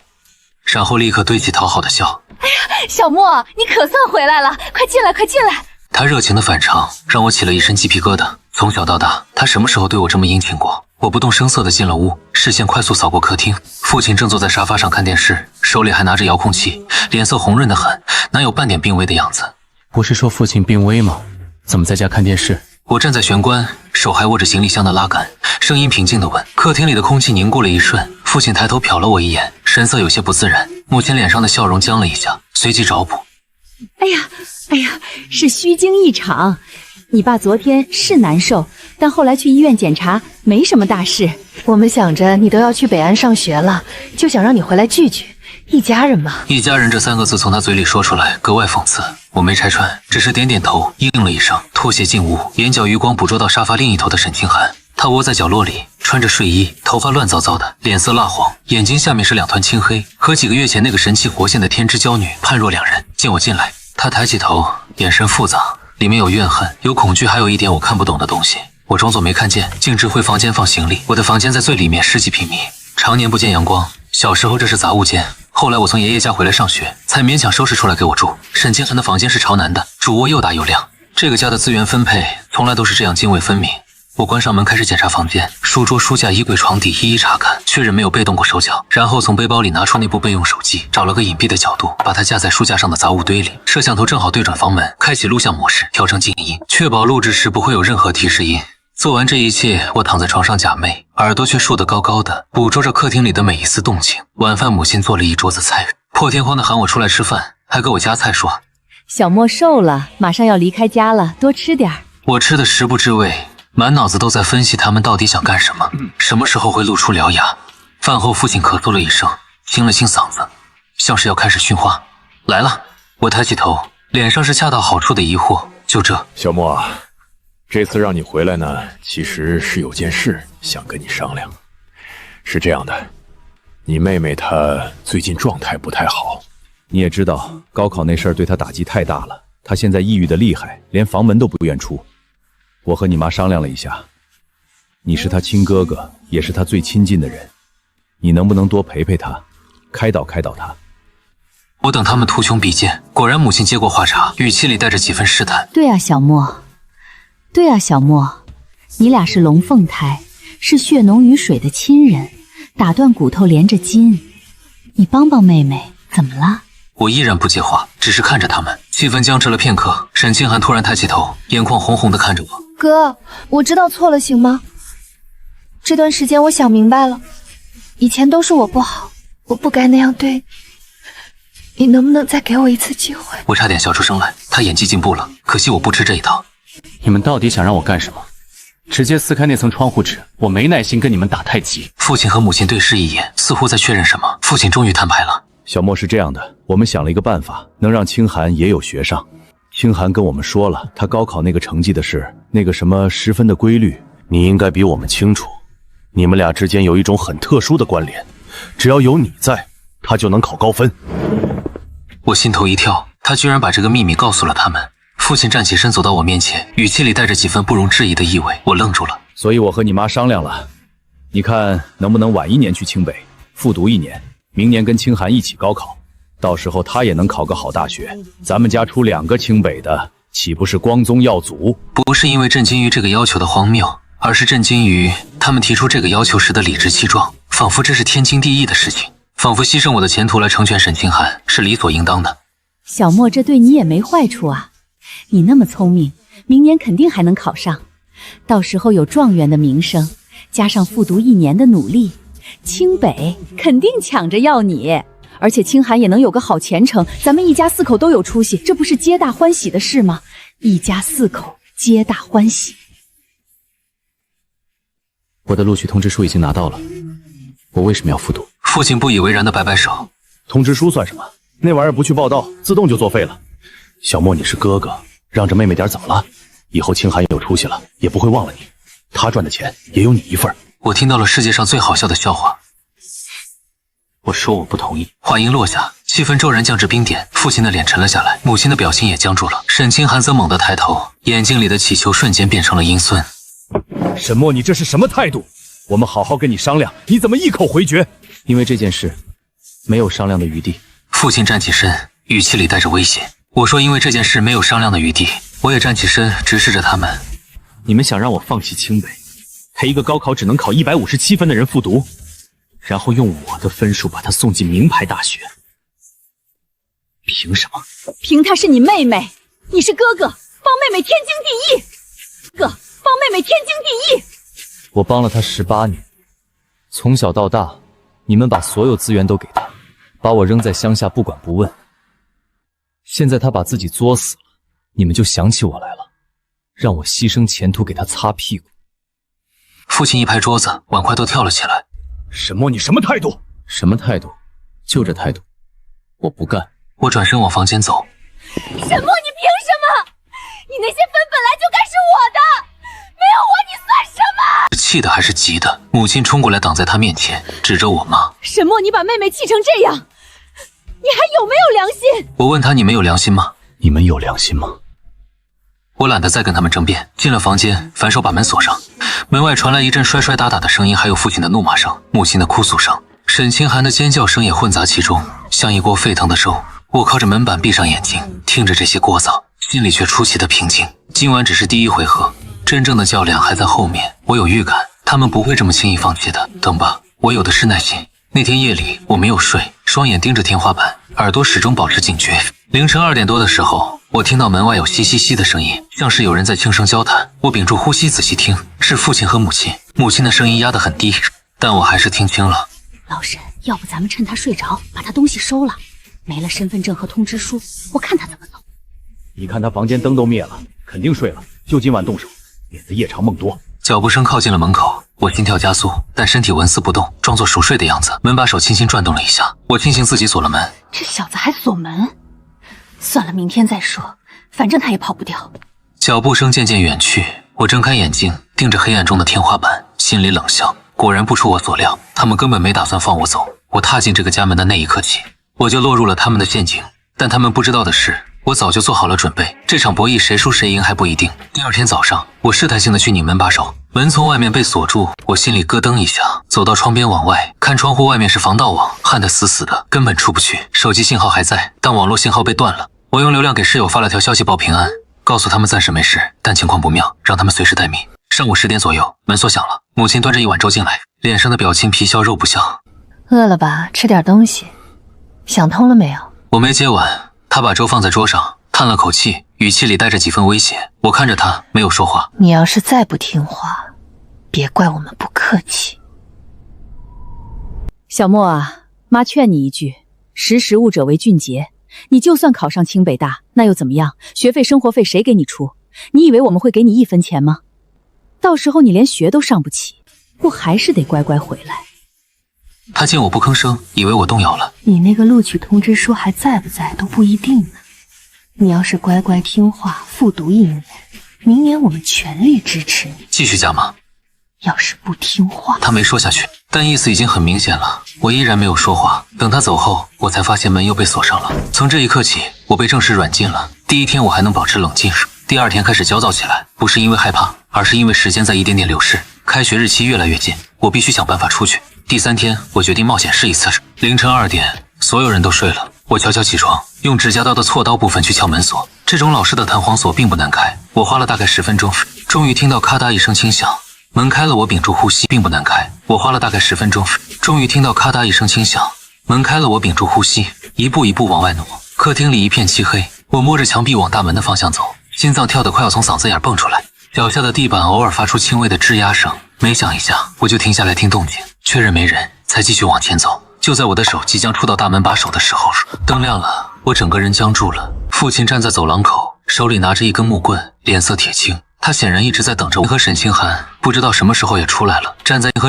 然后立刻堆起讨好的笑。哎呀，小莫，你可算回来了，快进来，快进来。他热情的反常让我起了一身鸡皮疙瘩。从小到大，他什么时候对我这么殷勤过？我不动声色地进了屋，视线快速扫过客厅，父亲正坐在沙发上看电视，手里还拿着遥控器，脸色红润得很，哪有半点病危的样子。不是说父亲病危吗？怎么在家看电视？我站在玄关，手还握着行李箱的拉杆，声音平静地问。客厅里的空气凝固了一瞬，父亲抬头瞟了我一眼，神色有些不自然。母亲脸上的笑容僵了一下，随即找补。哎呀，是虚惊一场。你爸昨天是难受，但后来去医院检查，没什么大事。我们想着你都要去北安上学了，就想让你回来聚聚，一家人嘛。一家人这3个字从他嘴里说出来，格外讽刺。我没拆穿，只是点点头，应了一声，拖鞋进屋，眼角余光捕捉到沙发另一头的沈清寒。他窝在角落里，穿着睡衣，头发乱糟糟的，脸色蜡黄，眼睛下面是2团青黑，和几个月前那个神气活现的天之娇女判若两人。见我进来，他抬起头，眼神复杂，里面有怨恨，有恐惧，还有一点我看不懂的东西。我装作没看见，径直回房间放行李。我的房间在最里面，10几平米，常年不见阳光。小时候这是杂物间，后来我从爷爷家回来上学，才勉强收拾出来给我住。沈清寒的房间是朝南的，主卧又大又亮。这个家的资源分配从来都是这样泾渭分明。我关上门开始检查房间，书桌、书架、衣柜、床底一一查看，确认没有被动过手脚，然后从背包里拿出那部备用手机，找了个隐蔽的角度，把它架在书架上的杂物堆里。摄像头正好对准房门，开启录像模式，调成静音，确保录制时不会有任何提示音。做完这一切，我躺在床上假寐，耳朵却竖得高高的，捕捉着客厅里的每一丝动静。晚饭母亲做了一桌子菜，破天荒地喊我出来吃饭，还给我夹菜说：“小莫瘦了，马上要离开家了，多吃点。”我吃的食不知味，满脑子都在分析他们到底想干什么，什么时候会露出獠牙。饭后父亲咳嗽了一声，清了清嗓子，像是要开始训话。来了。我抬起头，脸上是恰到好处的疑惑。就这，小莫啊，这次让你回来呢，其实是有件事想跟你商量。是这样的，你妹妹她最近状态不太好，你也知道高考那事儿对她打击太大了，她现在抑郁的厉害，连房门都不愿出。我和你妈商量了一下，你是她亲哥哥，也是她最亲近的人，你能不能多陪陪她，开导开导她？我等他们图穷匕见，果然母亲接过话茬，语气里带着几分试探。对啊，小莫，你俩是龙凤胎，是血浓于水的亲人，打断骨头连着筋。你帮帮妹妹，怎么了？我依然不接话，只是看着他们。气氛僵持了片刻，沈清寒突然抬起头，眼眶红红的看着我。哥，我知道错了，行吗？这段时间我想明白了，以前都是我不好，我不该那样对你。你能不能再给我一次机会？我差点笑出声来。他演技进步了，可惜我不吃这一套。你们到底想让我干什么？直接撕开那层窗户纸，我没耐心跟你们打太极。父亲和母亲对视一眼，似乎在确认什么。父亲终于摊牌了。小莫是这样的，我们想了一个办法，能让清寒也有学上。清寒跟我们说了，他高考那个成绩的事，那个什么10分的规律，你应该比我们清楚。你们俩之间有一种很特殊的关联，只要有你在，他就能考高分。我心头一跳，他居然把这个秘密告诉了他们。父亲站起身走到我面前，语气里带着几分不容置疑的意味。我愣住了。所以我和你妈商量了，你看能不能晚1年去清北复读1年，明年跟清寒一起高考，到时候他也能考个好大学，咱们家出2个清北的，岂不是光宗耀祖？不是因为震惊于这个要求的荒谬，而是震惊于他们提出这个要求时的理直气壮，仿佛这是天经地义的事情，仿佛牺牲我的前途来成全沈清寒是理所应当的。小莫，这对你也没坏处啊，你那么聪明，明年肯定还能考上，到时候有状元的名声，加上复读1年的努力，清北肯定抢着要你，而且清寒也能有个好前程，咱们一家4口都有出息，这不是皆大欢喜的事吗？一家4口皆大欢喜。我的录取通知书已经拿到了，我为什么要复读？父亲不以为然的摆摆手。通知书算什么？那玩意儿不去报到，自动就作废了。小莫，你是哥哥，让着妹妹点怎么了？以后清寒有出息了，也不会忘了你。他赚的钱也有你一份。我听到了世界上最好笑的笑话。我说我不同意。话音落下，气氛骤然降至冰点，父亲的脸沉了下来，母亲的表情也僵住了。沈清寒则猛地抬头，眼睛里的祈求瞬间变成了阴酸。沈墨，你这是什么态度？我们好好跟你商量，你怎么一口回绝？因为这件事没有商量的余地。父亲站起身，语气里带着威胁。我说因为这件事没有商量的余地。我也站起身，直视着他们。你们想让我放弃清北，陪一个高考只能考157分的人复读，然后用我的分数把他送进名牌大学？凭什么？凭她是你妹妹，你是哥哥，帮妹妹天经地义。哥，帮妹妹天经地义。我帮了她18年，从小到大，你们把所有资源都给她，把我扔在乡下不管不问。现在她把自己作死了，你们就想起我来了，让我牺牲前途给她擦屁股。父亲一拍桌子，碗筷都跳了起来。沈墨，你什么态度？什么态度？就这态度，我不干。我转身往房间走。沈墨，你凭什么？你那些分本来就该是我的，没有我你算什么？是气的还是急的？母亲冲过来挡在他面前，指着我妈。沈墨，你把妹妹气成这样，你还有没有良心？我问他，你们有良心吗？你们有良心吗？我懒得再跟他们争辩，进了房间，反手把门锁上。门外传来一阵摔摔打打的声音，还有父亲的怒骂声，母亲的哭诉声，沈清寒的尖叫声也混杂其中，像一锅沸腾的粥。我靠着门板闭上眼睛，听着这些聒噪，心里却出奇的平静。今晚只是第一回合，真正的较量还在后面。我有预感，他们不会这么轻易放弃的。等吧，我有的是耐心。那天夜里我没有睡，双眼盯着天花板，耳朵始终保持警觉。凌晨2点多的时候，我听到门外有嘻嘻嘻的声音，像是有人在轻声交谈。我屏住呼吸仔细听，是父亲和母亲。母亲的声音压得很低，但我还是听清了。老沈，要不咱们趁他睡着，把他东西收了，没了身份证和通知书，我看他怎么走。你看他房间灯都灭了，肯定睡了，就今晚动手，免得夜长梦多。脚步声靠近了门口，我心跳加速，但身体纹丝不动，装作熟睡的样子。门把手轻轻转动了一下，我庆幸自己锁了门。这小子还锁门，算了，明天再说，反正他也跑不掉。脚步声渐渐远去，我睁开眼睛，盯着黑暗中的天花板，心里冷笑。果然不出我所料，他们根本没打算放我走。我踏进这个家门的那一刻起，我就落入了他们的陷阱。但他们不知道的是，我早就做好了准备，这场博弈谁输谁赢还不一定。第二天早上，我试探性的去拧门把手，门从外面被锁住，我心里咯噔一下，走到窗边往外看，窗户外面是防盗网，焊得死死的，根本出不去。手机信号还在，但网络信号被断了。我用流量给室友发了条消息报平安，告诉他们暂时没事，但情况不妙，让他们随时待命。上午10点左右，门锁响了，母亲端着一碗粥进来，脸上的表情皮笑肉不笑。饿了吧？吃点东西。想通了没有？我没接完，他把粥放在桌上，叹了口气，语气里带着几分威胁。我看着他，没有说话。你要是再不听话，别怪我们不客气。小莫啊，妈劝你一句，识时务者为俊杰。你就算考上清北大，那又怎么样？学费、生活费谁给你出？你以为我们会给你1分钱吗？到时候你连学都上不起，不还是得乖乖回来？他见我不吭声，以为我动摇了。你那个录取通知书还在不在都不一定呢。你要是乖乖听话，复读1年，明年我们全力支持你。继续加吗？要是不听话，他没说下去，但意思已经很明显了。我依然没有说话。等他走后，我才发现门又被锁上了。从这一刻起，我被正式软禁了。第1天我还能保持冷静，第2天开始焦躁起来，不是因为害怕，而是因为时间在一点点流逝。开学日期越来越近，我必须想办法出去。第3天，我决定冒险试一次。凌晨2点，所有人都睡了，我悄悄起床，用指甲刀的锉刀部分去撬门锁。这种老式的弹簧锁并不难开，我花了大概10分钟，终于听到咔嗒一声轻响。门开了，我屏住呼吸，并不难开。我花了大概10分钟，终于听到咔嗒一声轻响。门开了，我屏住呼吸，一步一步往外挪。客厅里一片漆黑，我摸着墙壁往大门的方向走，心脏跳得快要从嗓子眼蹦出来。脚下的地板偶尔发出轻微的吱呀声，每响一下，我就停下来听动静，确认没人，才继续往前走。就在我的手即将触到大门把手的时候，灯亮了，我整个人僵住了。父亲站在走廊口，手里拿着一根木棍，脸色铁青。他显然一直在等着我和沈清寒，不知道什么时候也出来了。站在一旁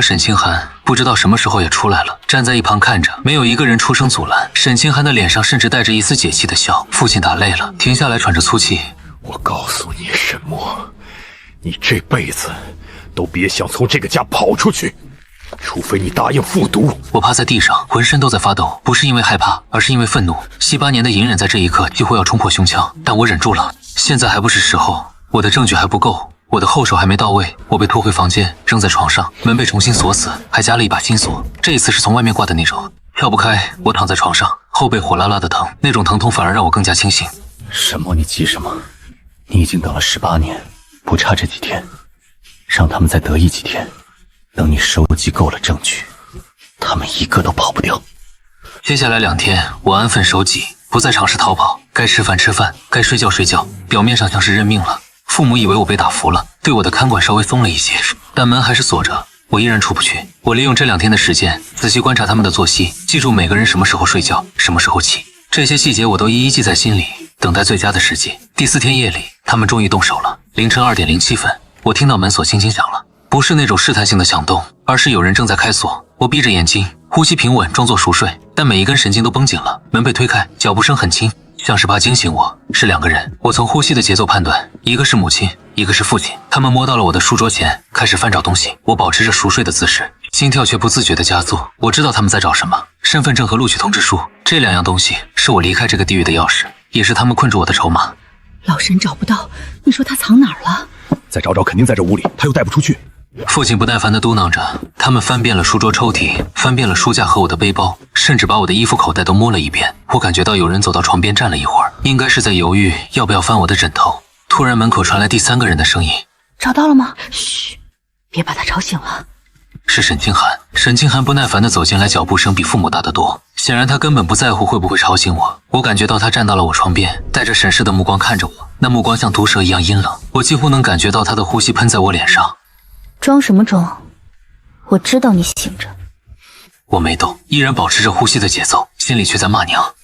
看着，没有一个人出声阻拦。沈清寒的脸上甚至带着一丝解气的笑。父亲打累了，停下来喘着粗气。我告诉你，沈墨，你这辈子都别想从这个家跑出去，除非你答应复读。我趴在地上，浑身都在发抖，不是因为害怕，而是因为愤怒。7、8年的隐忍在这一刻几乎要冲破胸腔，但我忍住了。现在还不是时候。我的证据还不够，我的后手还没到位。我被拖回房间，扔在床上，门被重新锁死，还加了一把新锁。这一次是从外面挂的那种，跳不开。我躺在床上，后背火辣辣的疼，那种疼痛反而让我更加清醒。沈墨，你急什么？你已经等了18年，不差这几天，让他们再得意几天。等你收集够了证据，他们一个都跑不掉。接下来2天，我安分守己，不再尝试逃跑，该吃饭吃饭，该睡觉睡觉。表面上像是认命了。父母以为我被打服了，对我的看管稍微松了一些，但门还是锁着，我依然出不去。我利用这2天的时间，仔细观察他们的作息，记住每个人什么时候睡觉，什么时候起，这些细节我都一一记在心里，等待最佳的时机。第4天夜里，他们终于动手了。凌晨2点07分，我听到门锁轻轻响了，不是那种试探性的响动，而是有人正在开锁。我闭着眼睛，呼吸平稳，装作熟睡，但每一根神经都绷紧了。门被推开，脚步声很轻，像是怕惊醒我。是2个人，我从呼吸的节奏判断，一个是母亲，一个是父亲。他们摸到了我的书桌前，开始翻找东西。我保持着熟睡的姿势，心跳却不自觉地加速。我知道他们在找什么，身份证和录取通知书，这2样东西是我离开这个地狱的钥匙，也是他们困住我的筹码。老沈找不到，你说他藏哪儿了？再找找，肯定在这屋里，他又带不出去。父亲不耐烦地嘟囔着，他们翻遍了书桌抽屉，翻遍了书架和我的背包，甚至把我的衣服口袋都摸了一遍。我感觉到有人走到床边站了一会儿，应该是在犹豫要不要翻我的枕头。突然门口传来第3个人的声音：找到了吗？嘘，别把他吵醒了。是沈清寒。沈清寒不耐烦地走进来，脚步声比父母大得多，显然他根本不在乎会不会吵醒我。我感觉到他站到了我床边，带着审视的目光看着我，那目光像毒蛇一样阴冷，我几乎能感觉到他的呼吸喷在我脸上。装什么装？我知道你醒着。我没动，依然保持着呼吸的节奏，心里却在骂娘。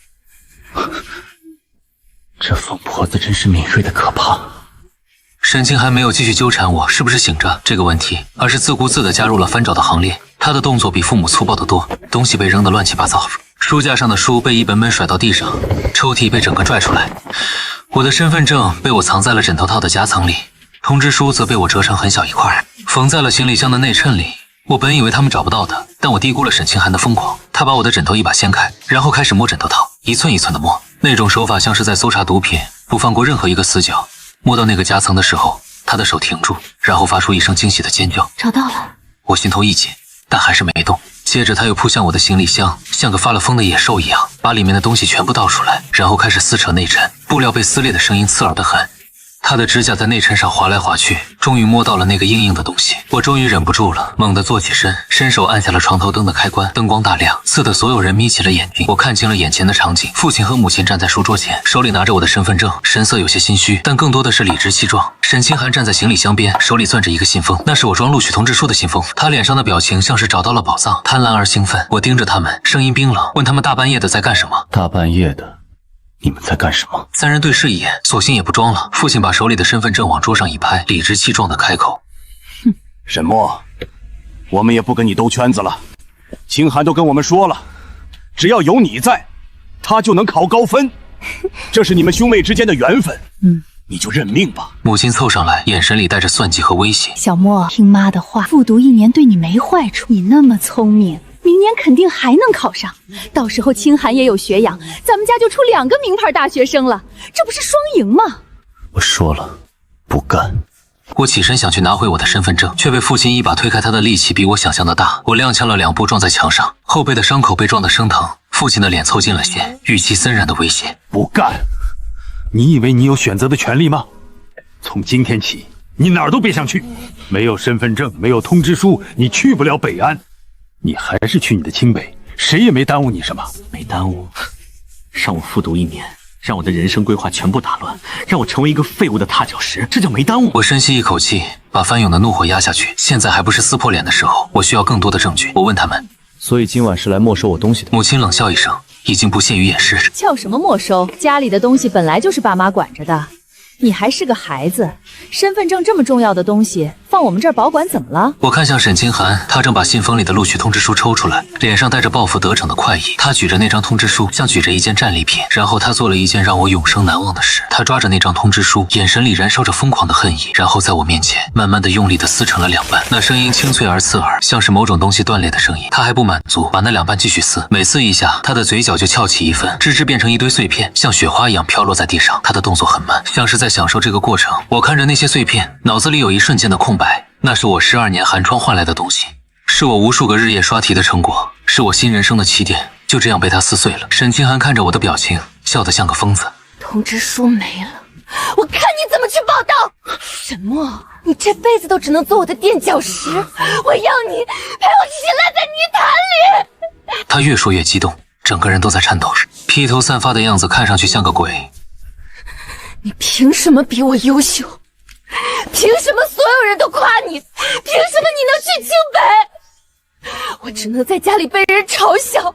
这疯婆子真是敏锐的可怕。沈清寒没有继续纠缠我是不是醒着这个问题，而是自顾自地加入了翻找的行列。他的动作比父母粗暴得多，东西被扔得乱七八糟，书架上的书被一本本甩到地上，抽屉被整个拽出来，我的身份证被我藏在了枕头套的夹层里，通知书则被我折成很小一块，缝在了行李箱的内衬里。我本以为他们找不到的，但我低估了沈清寒的疯狂。他把我的枕头一把掀开，然后开始摸枕头套，一寸一寸地摸，那种手法像是在搜查毒品，不放过任何一个死角。摸到那个夹层的时候，他的手停住，然后发出一声惊喜的尖叫。找到了。我心头一紧，但还是没动。接着他又扑向我的行李箱，像个发了疯的野兽一样，把里面的东西全部倒出来，然后开始撕扯内衬，布料被撕裂的声音刺耳得很。他的指甲在内衬上划来划去，终于摸到了那个硬硬的东西。我终于忍不住了，猛地坐起身，伸手按下了床头灯的开关，灯光大亮，刺得所有人眯起了眼睛。我看清了眼前的场景，父亲和母亲站在书桌前，手里拿着我的身份证，神色有些心虚，但更多的是理直气壮。沈清寒站在行李箱边，手里攥着一个信封，那是我装录取通知书的信封。他脸上的表情像是找到了宝藏，贪婪而兴奋。我盯着他们，声音冰冷，问他们大半夜的在干什么？大半夜的，你们在干什么？三人对视一眼，索性也不装了。父亲把手里的身份证往桌上一拍，理直气壮地开口：“沈墨，我们也不跟你兜圈子了。清寒都跟我们说了，只要有你在，他就能考高分，这是你们兄妹之间的缘分。你就认命吧。”母亲凑上来，眼神里带着算计和威胁：“小莫，听妈的话，复读1年对你没坏处。你那么聪明，明年肯定还能考上。到时候清寒也有学养，咱们家就出2个名牌大学生了，这不是双赢吗？”我说了，不干。我起身想去拿回我的身份证，却被父亲一把推开，他的力气比我想象的大。我踉跄了2步，撞在墙上，后背的伤口被撞得生疼。父亲的脸凑近了些，语气森然的威胁：“不干！你以为你有选择的权利吗？从今天起，你哪儿都别想去。没有身份证，没有通知书，你去不了北安。你还是去你的清北，谁也没耽误你什么。没耽误，让我复读1年，让我的人生规划全部打乱，让我成为一个废物的踏脚石，这叫没耽误。”我深吸一口气，把翻涌的怒火压下去。现在还不是撕破脸的时候，我需要更多的证据。我问他们：“所以今晚是来没收我东西的？”母亲冷笑一声，已经不屑于掩饰。叫什么没收？家里的东西本来就是爸妈管着的，你还是个孩子，身份证这么重要的东西放我们这儿保管怎么了？我看向沈清寒，他正把信封里的录取通知书抽出来，脸上带着报复得逞的快意。他举着那张通知书，像举着一件战利品。然后他做了一件让我永生难忘的事，他抓着那张通知书，眼神里燃烧着疯狂的恨意，然后在我面前慢慢的用力的撕成了2半。那声音清脆而刺耳，像是某种东西断裂的声音。他还不满足，把那2半继续撕，每撕一下，他的嘴角就翘起一分，吱吱变成一堆碎片，像雪花一样飘落在地上。他的动作很慢，像是在享受这个过程。我看着那些碎片，脑子里有一瞬间的空白。那是我12年寒窗换来的东西，是我无数个日夜刷题的成果，是我新人生的起点，就这样被他撕碎了。沈清寒看着我的表情，笑得像个疯子。通知书没了，我看你怎么去报道！沈墨，你这辈子都只能做我的垫脚石，我要你陪我一起烂在泥潭里！他越说越激动，整个人都在颤抖，披头散发的样子看上去像个鬼。你凭什么比我优秀？凭什么所有人都夸你？凭什么你能去清北？我只能在家里被人嘲笑。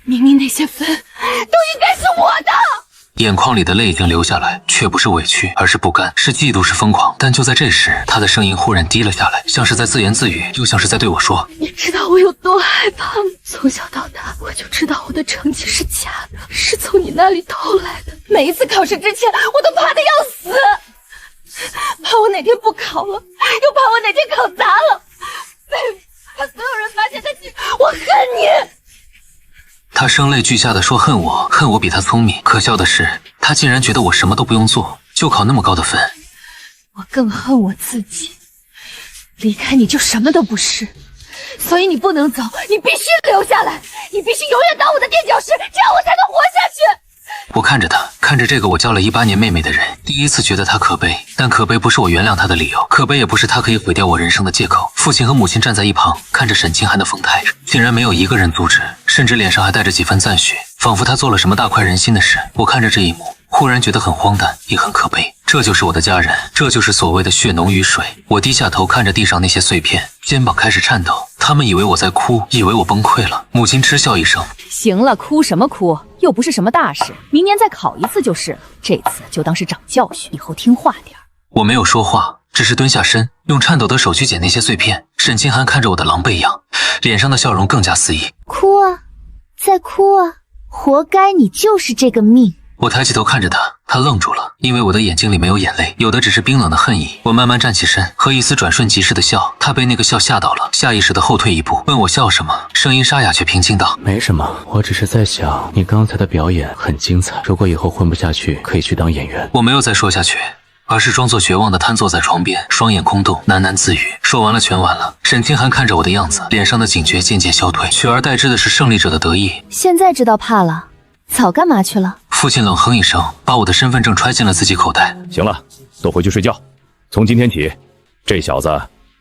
明明那些分都应该是我的。眼眶里的泪已经流下来，却不是委屈，而是不甘，是嫉妒，是疯狂。但就在这时，他的声音忽然低了下来，像是在自言自语，又像是在对我说：“你知道我有多害怕吗？从小到大，我就知道我的成绩是假的，是从你那里偷来的。每一次考试之前，我都怕得要死。怕我哪天不考了，又怕我哪天考砸了，怕所有人发现我恨你。”他声泪俱下的说恨我，恨我比他聪明。可笑的是，他竟然觉得我什么都不用做，就考那么高的分。我更恨我自己，离开你就什么都不是，所以你不能走，你必须留下来，你必须永远当我的垫脚石，这样我才能活下去。我看着他，看着这个我教了18年妹妹的人，第一次觉得他可悲，但可悲不是我原谅他的理由，可悲也不是他可以毁掉我人生的借口。父亲和母亲站在一旁，看着沈清寒的疯态，竟然没有一个人阻止，甚至脸上还带着几分赞许，仿佛他做了什么大快人心的事。我看着这一幕，忽然觉得很荒诞，也很可悲。这就是我的家人，这就是所谓的血浓于水。我低下头看着地上那些碎片，肩膀开始颤抖。他们以为我在哭，以为我崩溃了。母亲嗤笑一声：“行了，哭什么哭？又不是什么大事，明年再考一次就是了。这次就当是长教训，以后听话点。”我没有说话，只是蹲下身，用颤抖的手去捡那些碎片。沈清寒看着我的狼狈样，脸上的笑容更加肆意：“哭啊，再哭啊，活该你就是这个命。”我抬起头看着他，他愣住了，因为我的眼睛里没有眼泪，有的只是冰冷的恨意。我慢慢站起身，和一丝转瞬即逝的笑。他被那个笑吓到了，下意识的后退一步，问我笑什么，声音沙哑却平静道：“没什么，我只是在想，你刚才的表演很精彩，如果以后混不下去，可以去当演员。”我没有再说下去，而是装作绝望的瘫坐在床边，双眼空洞，喃喃自语。说完了，全完了。沈清寒看着我的样子，脸上的警觉渐渐消退，取而代之的是胜利者的得意。现在知道怕了，早干嘛去了？父亲冷哼一声，把我的身份证揣进了自己口袋。行了，都回去睡觉。从今天起，这小子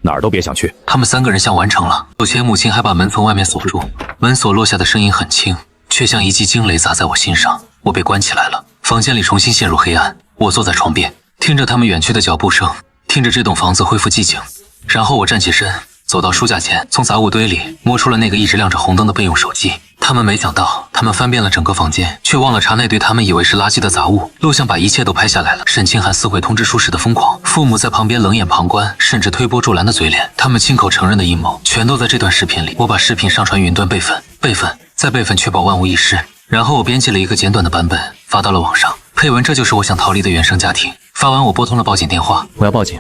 哪儿都别想去。他们3个人像完成了，有些母亲还把门从外面锁住。门锁落下的声音很轻，却像一记惊雷砸在我心上。我被关起来了，房间里重新陷入黑暗。我坐在床边，听着他们远去的脚步声，听着这栋房子恢复寂静。然后我站起身，走到书架前，从杂物堆里摸出了那个一直亮着红灯的备用手机。他们没想到，他们翻遍了整个房间，却忘了查那堆他们以为是垃圾的杂物。录像把一切都拍下来了。沈清寒撕毁通知书时的疯狂，父母在旁边冷眼旁观，甚至推波助澜的嘴脸，他们亲口承认的阴谋，全都在这段视频里。我把视频上传云端备份，再备份，确保万无一失。然后我编辑了一个简短的版本，发到了网上。配文：这就是我想逃离的原生家庭。发完，我拨通了报警电话。我要报警，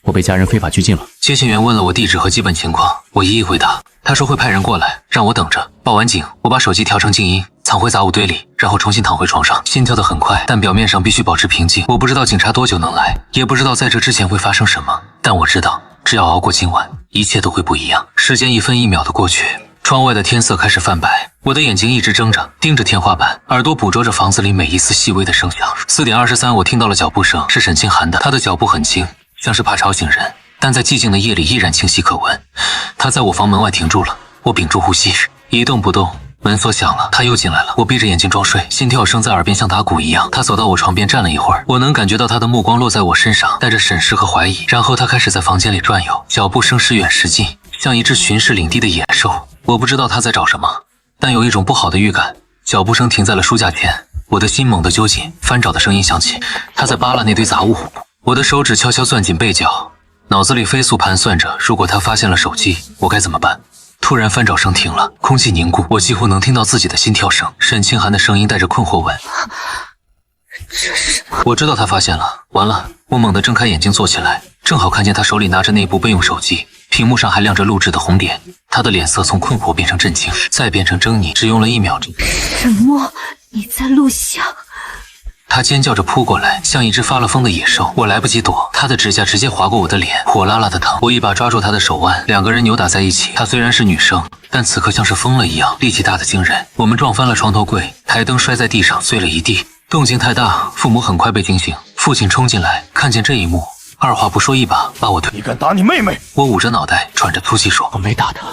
我被家人非法拘禁了。接线员问了我地址和基本情况，我一一回答。他说会派人过来，让我等着。报完警，我把手机调成静音，藏回杂物堆里，然后重新躺回床上，心跳得很快，但表面上必须保持平静。我不知道警察多久能来，也不知道在这之前会发生什么，但我知道，只要熬过今晚，一切都会不一样。时间1分1秒的过去，窗外的天色开始泛白，我的眼睛一直睁着，盯着天花板，耳朵捕捉着房子里每一丝细微的声响。4点23，我听到了脚步声，是沈清寒的，他的脚步很轻，像是怕吵醒人，但在寂静的夜里依然清晰可闻。他在我房门外停住了，我屏住呼吸，一动不动。门锁响了，他又进来了。我闭着眼睛装睡，心跳声在耳边像打鼓一样。他走到我床边站了一会儿，我能感觉到他的目光落在我身上，带着审视和怀疑。然后他开始在房间里转悠，脚步声时远时近，像一只巡视领地的野兽。我不知道他在找什么，但有一种不好的预感。脚步声停在了书架前，我的心猛地揪紧，翻找的声音响起，他在扒拉那堆杂物。我的手指悄悄攥紧背角，脑子里飞速盘算着，如果他发现了手机，我该怎么办？突然翻找声停了，空气凝固，我几乎能听到自己的心跳声。沈清寒的声音带着困惑问：这是什么？我知道他发现了，完了！我猛地睁开眼睛坐起来，正好看见他手里拿着那部备用手机，屏幕上还亮着录制的红点。他的脸色从困惑变成震惊，再变成狰狞，只用了1秒钟。沈墨，你在录像？他尖叫着扑过来，像一只发了疯的野兽。我来不及躲，他的指甲直接划过我的脸，火辣辣的疼。我一把抓住他的手腕，两个人扭打在一起。她虽然是女生，但此刻像是疯了一样，力气大得惊人。我们撞翻了床头柜，台灯摔在地上，碎了一地。动静太大，父母很快被惊醒。父亲冲进来，看见这一幕，二话不说，一把把我推。你敢打你妹妹？我捂着脑袋，喘着粗气说：“我没打他，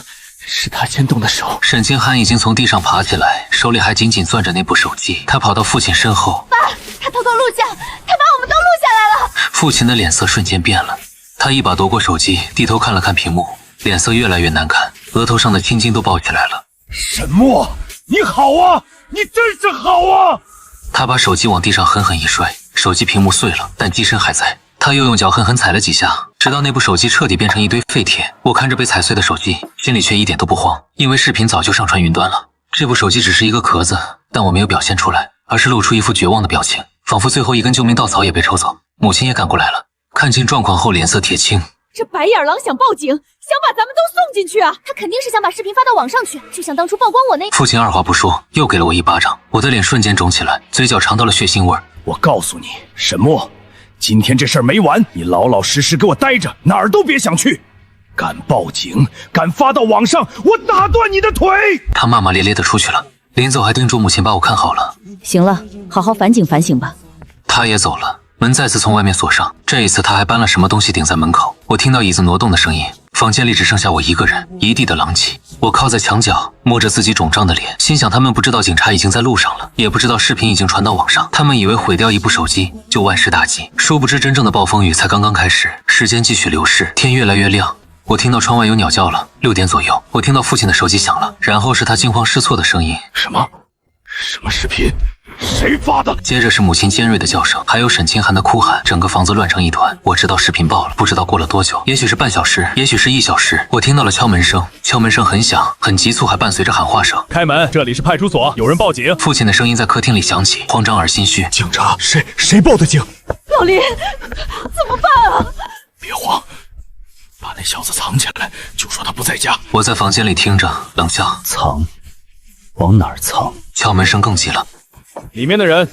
是他先动的手。”沈清寒已经从地上爬起来，手里还紧紧攥着那部手机。他跑到父亲身后，爸，他偷偷录像，他把我们都录下来了。父亲的脸色瞬间变了，他一把夺过手机，低头看了看屏幕，脸色越来越难看，额头上的青筋都爆起来了。沈墨，你好啊，你真是好啊！他把手机往地上狠狠一摔，手机屏幕碎了，但机身还在。他又用脚狠狠踩了几下，直到那部手机彻底变成一堆废铁。我看着被踩碎的手机，心里却一点都不慌，因为视频早就上传云端了。这部手机只是一个壳子，但我没有表现出来，而是露出一副绝望的表情，仿佛最后一根救命稻草也被抽走。母亲也赶过来了，看清状况后脸色铁青。这白眼狼想报警，想把咱们都送进去啊！他肯定是想把视频发到网上去，就像当初曝光我那……父亲二话不说，又给了我一巴掌，我的脸瞬间肿起来，嘴角尝到了血腥味。我告诉你，沈墨，今天这事儿没完，你老老实实给我待着，哪儿都别想去。敢报警，敢发到网上，我打断你的腿！他骂骂咧咧的出去了，临走还叮嘱母亲把我看好了。行了，好好反省反省吧。他也走了。门再次从外面锁上，这一次他还搬了什么东西顶在门口。我听到椅子挪动的声音，房间里只剩下我一个人，一地的狼藉。我靠在墙角，摸着自己肿胀的脸，心想他们不知道警察已经在路上了，也不知道视频已经传到网上，他们以为毁掉一部手机就万事大吉，殊不知真正的暴风雨才刚刚开始。时间继续流逝，天越来越亮。我听到窗外有鸟叫了，6点左右，我听到父亲的手机响了，然后是他惊慌失措的声音：什么视频？谁发的？接着是母亲尖锐的叫声，还有沈清寒的哭喊，整个房子乱成一团。我知道视频爆了，不知道过了多久，也许是半小时，也许是1小时。我听到了敲门声，敲门声很响，很急促，还伴随着喊话声：开门，这里是派出所，有人报警。父亲的声音在客厅里响起，慌张而心虚。警察，谁报的警？老林，怎么办啊？别慌，把那小子藏起来，就说他不在家。我在房间里听着，冷笑：藏？往哪儿藏？敲门声更急了。里面的人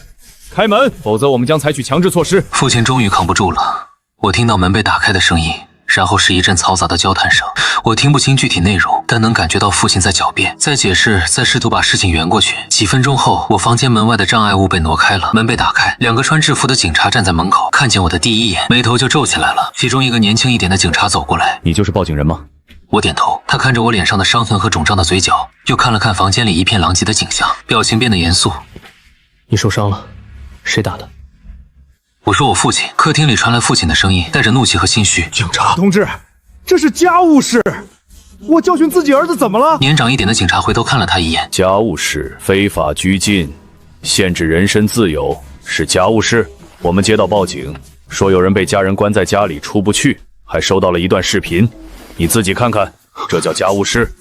开门，否则我们将采取强制措施。父亲终于扛不住了，我听到门被打开的声音，然后是一阵嘈杂的交谈声。我听不清具体内容，但能感觉到父亲在狡辩，在解释，在试图把事情圆过去。几分钟后，我房间门外的障碍物被挪开了，门被打开，2个穿制服的警察站在门口，看见我的第一眼，眉头就皱起来了。其中一个年轻一点的警察走过来：“你就是报警人吗？”我点头。他看着我脸上的伤痕和肿胀的嘴角，又看了看房间里一片狼藉的景象，表情变得严肃：“你受伤了，谁打的？”我说我父亲。客厅里传来父亲的声音，带着怒气和心虚：“警察同志，这是家务事，我教训自己儿子怎么了？”年长一点的警察回头看了他一眼：“家务事、非法拘禁、限制人身自由是家务事。我们接到报警，说有人被家人关在家里出不去，还收到了一段视频，你自己看看，这叫家务事。”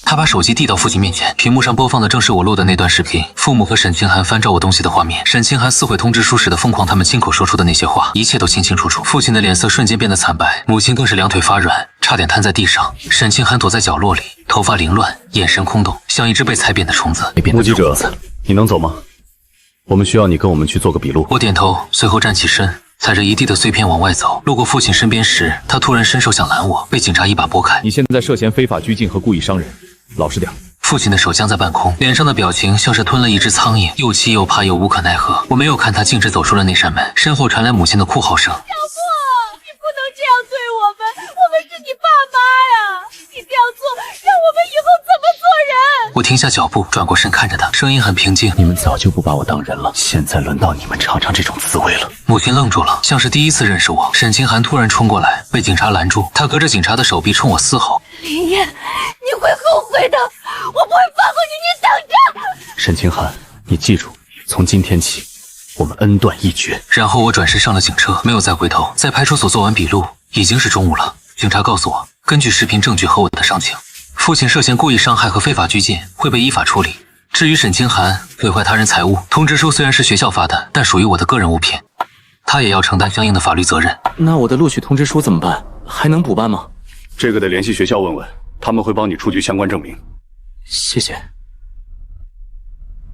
他把手机递到父亲面前，屏幕上播放的正是我录的那段视频，父母和沈清寒翻找我东西的画面，沈清寒撕毁通知书时的疯狂，他们亲口说出的那些话，一切都清清楚楚。父亲的脸色瞬间变得惨白，母亲更是两腿发软，差点瘫在地上。沈清寒躲在角落里，头发凌乱，眼神空洞，像一只被踩扁的虫子。目击者，你能走吗？我们需要你跟我们去做个笔录。我点头，随后站起身，踩着一地的碎片往外走。路过父亲身边时，他突然伸手想拦我，被警察一把拨开。你现在涉嫌非法拘禁和故意伤人，老实点。父亲的手僵在半空，脸上的表情像是吞了一只苍蝇，又气又怕又无可奈何。我没有看他，径直走出了那扇门，身后传来母亲的哭嚎声：“小莫，你不能这样对我们是你爸妈呀！你这样做，让我们以后怎么做人？”我停下脚步，转过身看着他，声音很平静：“你们早就不把我当人了，现在轮到你们尝尝这种滋味了。”母亲愣住了，像是第一次认识我。沈清寒突然冲过来，被警察拦住，他隔着警察的手臂冲我嘶吼：“林烨，你会后悔的，我不会放过你，你等着！”沈清寒，你记住，从今天起，我们恩断义绝。然后我转身上了警车，没有再回头。在派出所做完笔录，已经是中午了。警察告诉我，根据视频证据和我的伤情，父亲涉嫌故意伤害和非法拘禁，会被依法处理。至于沈清寒毁坏他人财物，通知书虽然是学校发的，但属于我的个人物品，他也要承担相应的法律责任。那我的录取通知书怎么办？还能补办吗？这个得联系学校问问，他们会帮你出具相关证明。谢谢。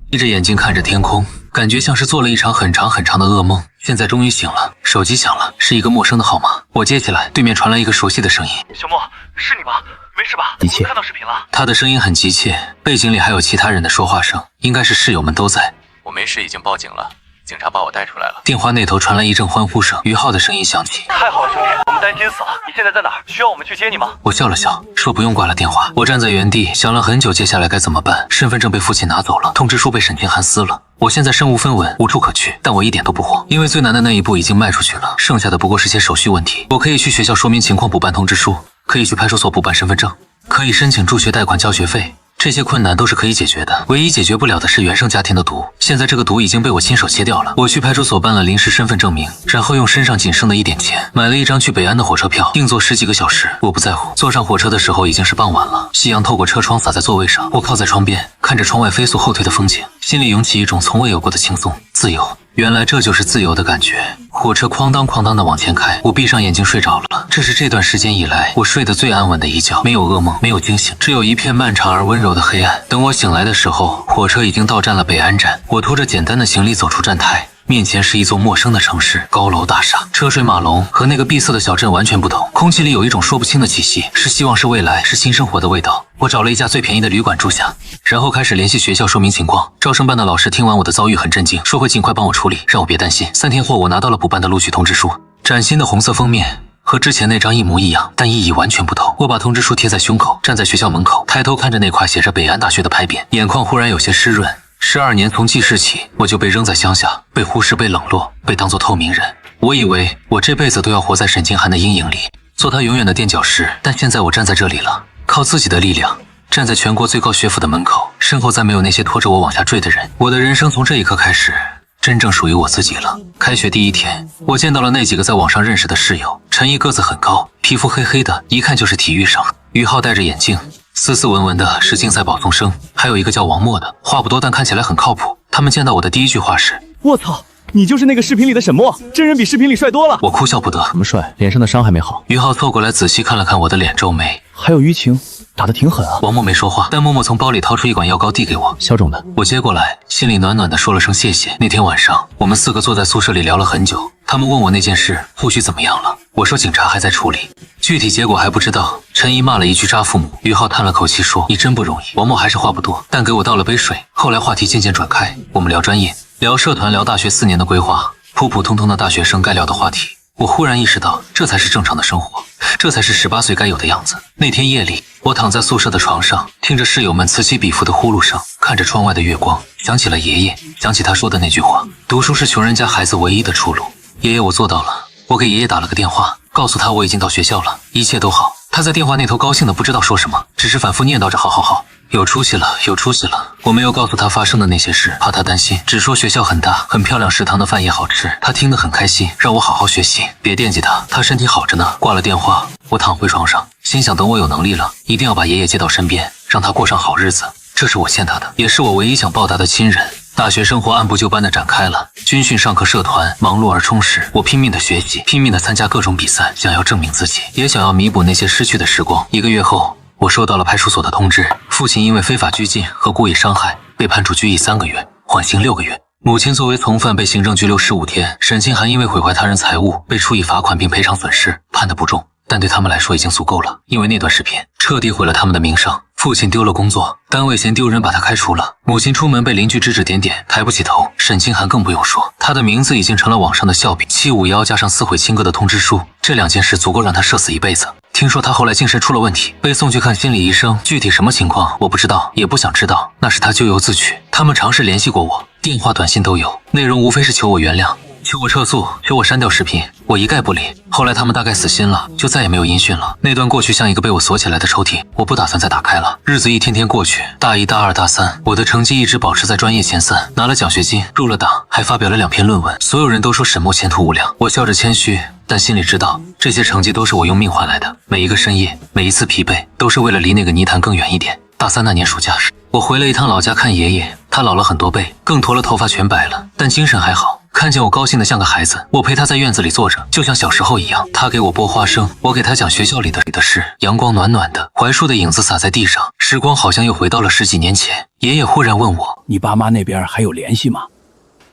闭着眼睛看着天空，感觉像是做了一场很长很长的噩梦。现在终于醒了，手机响了，是一个陌生的号码。我接起来，对面传来一个熟悉的声音：“小莫，是你吗？没事吧？一切看到视频了。”他的声音很急切，背景里还有其他人的说话声，应该是室友们都在。我没事，已经报警了，警察把我带出来了。电话那头传来一阵欢呼声，于浩的声音响起：“太好了，兄弟，我们担心死了。你现在在哪儿？需要我们去接你吗？”我笑了笑，说不用挂了电话。我站在原地想了很久，接下来该怎么办？身份证被父亲拿走了，通知书被沈清寒撕了。我现在身无分文，无处可去，但我一点都不慌，因为最难的那一步已经迈出去了，剩下的不过是些手续问题。我可以去学校说明情况补办通知书，可以去派出所补办身份证，可以申请助学贷款交学费。这些困难都是可以解决的，唯一解决不了的是原生家庭的毒。现在这个毒已经被我亲手切掉了。我去派出所办了临时身份证明，然后用身上仅剩的一点钱买了一张去北安的火车票，硬座10几个小时。我不在乎，坐上火车的时候已经是傍晚了，夕阳透过车窗洒在座位上，我靠在窗边，看着窗外飞速后退的风景，心里涌起一种从未有过的轻松、自由。原来这就是自由的感觉。火车哐当哐当的往前开，我闭上眼睛睡着了。这是这段时间以来我睡得最安稳的一觉，没有噩梦，没有惊醒，只有一片漫长而温柔的黑暗。等我醒来的时候，火车已经到站了北安站。我拖着简单的行李走出站台，面前是一座陌生的城市，高楼大厦，车水马龙，和那个闭塞的小镇完全不同。空气里有一种说不清的气息，是希望，是未来，是新生活的味道。我找了一家最便宜的旅馆住下，然后开始联系学校说明情况。招生办的老师听完我的遭遇很震惊，说会尽快帮我处理，让我别担心。3天后，我拿到了补办的录取通知书，崭新的红色封面，和之前那张一模一样，但意义完全不同。我把通知书贴在胸口，站在学校门口，抬头看着那块写着北安大学的牌匾，眼眶忽然有些湿润。12年从记事起，我就被扔在乡下，被忽视，被冷落，被当作透明人。我以为我这辈子都要活在沈清寒的阴影里，做他永远的垫脚石。但现在我站在这里了，靠自己的力量，站在全国最高学府的门口，身后再没有那些拖着我往下坠的人。我的人生从这一刻开始，真正属于我自己了。开学第一天，我见到了那几个在网上认识的室友。陈毅个子很高，皮肤黑黑的，一看就是体育生。于浩戴着眼镜，斯斯文文的是竞赛保送生。还有一个叫王默的，话不多但看起来很靠谱。他们见到我的第一句话是：“我操，你就是那个视频里的沈默，真人比视频里帅多了。”我哭笑不得。怎么帅？脸上的伤还没好。于浩凑过来仔细看了看我的脸，皱眉。还有淤青，打得挺狠啊。王默没说话，但默默从包里掏出一管药膏递给我。消肿的。我接过来，心里暖暖的说了声谢谢。那天晚上，我们4个坐在宿舍里聊了很久。他们问我那件事后续怎么样了，我说警察还在处理，具体结果还不知道。陈怡骂了一句渣父母，于浩叹了口气说：“你真不容易。”王默还是话不多，但给我倒了杯水。后来话题渐渐转开，我们聊专业，聊社团，聊大学4年的规划，普普通通的大学生该聊的话题。我忽然意识到，这才是正常的生活，这才是18岁该有的样子。那天夜里，我躺在宿舍的床上，听着室友们此起彼伏的呼噜声，看着窗外的月光，想起了爷爷，想起他说的那句话：读书是穷人家孩子唯一的出路。爷爷，我做到了。我给爷爷打了个电话，告诉他我已经到学校了，一切都好。他在电话那头高兴的不知道说什么，只是反复念叨着好好好，有出息了，有出息了。我没有告诉他发生的那些事，怕他担心，只说学校很大，很漂亮，食堂的饭也好吃。他听得很开心，让我好好学习，别惦记他，他身体好着呢。挂了电话，我躺回床上，心想等我有能力了，一定要把爷爷接到身边，让他过上好日子。这是我欠他的，也是我唯一想报答的亲人。大学生活按部就班的展开了，军训、上课、社团，忙碌而充实。我拼命的学习，拼命的参加各种比赛，想要证明自己，也想要弥补那些失去的时光。1个月后，我收到了派出所的通知，父亲因为非法拘禁和故意伤害被判处拘役3个月，缓刑6个月。母亲作为从犯被行政拘留15天。沈清寒因为毁坏他人财物被处以罚款并赔偿损失，判得不重，但对他们来说已经足够了，因为那段视频彻底毁了他们的名声。父亲丢了工作，单位嫌丢人把他开除了。母亲出门被邻居指指点点，抬不起头。沈清寒更不用说，他的名字已经成了网上的笑柄。751加上撕毁亲哥的通知书，这2件事足够让他社死一辈子。听说他后来精神出了问题，被送去看心理医生，具体什么情况我不知道，也不想知道，那是他咎由自取。他们尝试联系过我，电话、短信都有，内容无非是求我原谅，求我撤诉，求我删掉视频，我一概不理。后来他们大概死心了，就再也没有音讯了。那段过去像一个被我锁起来的抽屉，我不打算再打开了。日子一天天过去，大1、大2、大3，我的成绩一直保持在专业前3，拿了奖学金，入了党，还发表了2篇论文。所有人都说沈墨前途无量，我笑着谦虚，但心里知道这些成绩都是我用命换来的。每一个深夜，每一次疲惫，都是为了离那个泥潭更远一点。大3那年暑假时，我回了一趟老家看爷爷，他老了很多倍，更驼了，头发全白了，但精神还好。看见我高兴得像个孩子，我陪他在院子里坐着，就像小时候一样。他给我剥花生，我给他讲学校里的事。阳光暖暖的，槐树的影子洒在地上，时光好像又回到了10几年前。爷爷忽然问我：“你爸妈那边还有联系吗？”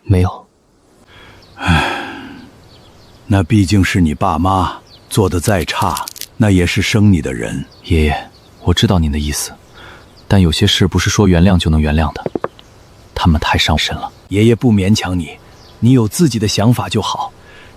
没有。唉，那毕竟是你爸妈，做得再差，那也是生你的人。爷爷，我知道您的意思，但有些事不是说原谅就能原谅的，他们太伤身了。爷爷不勉强你，你有自己的想法就好，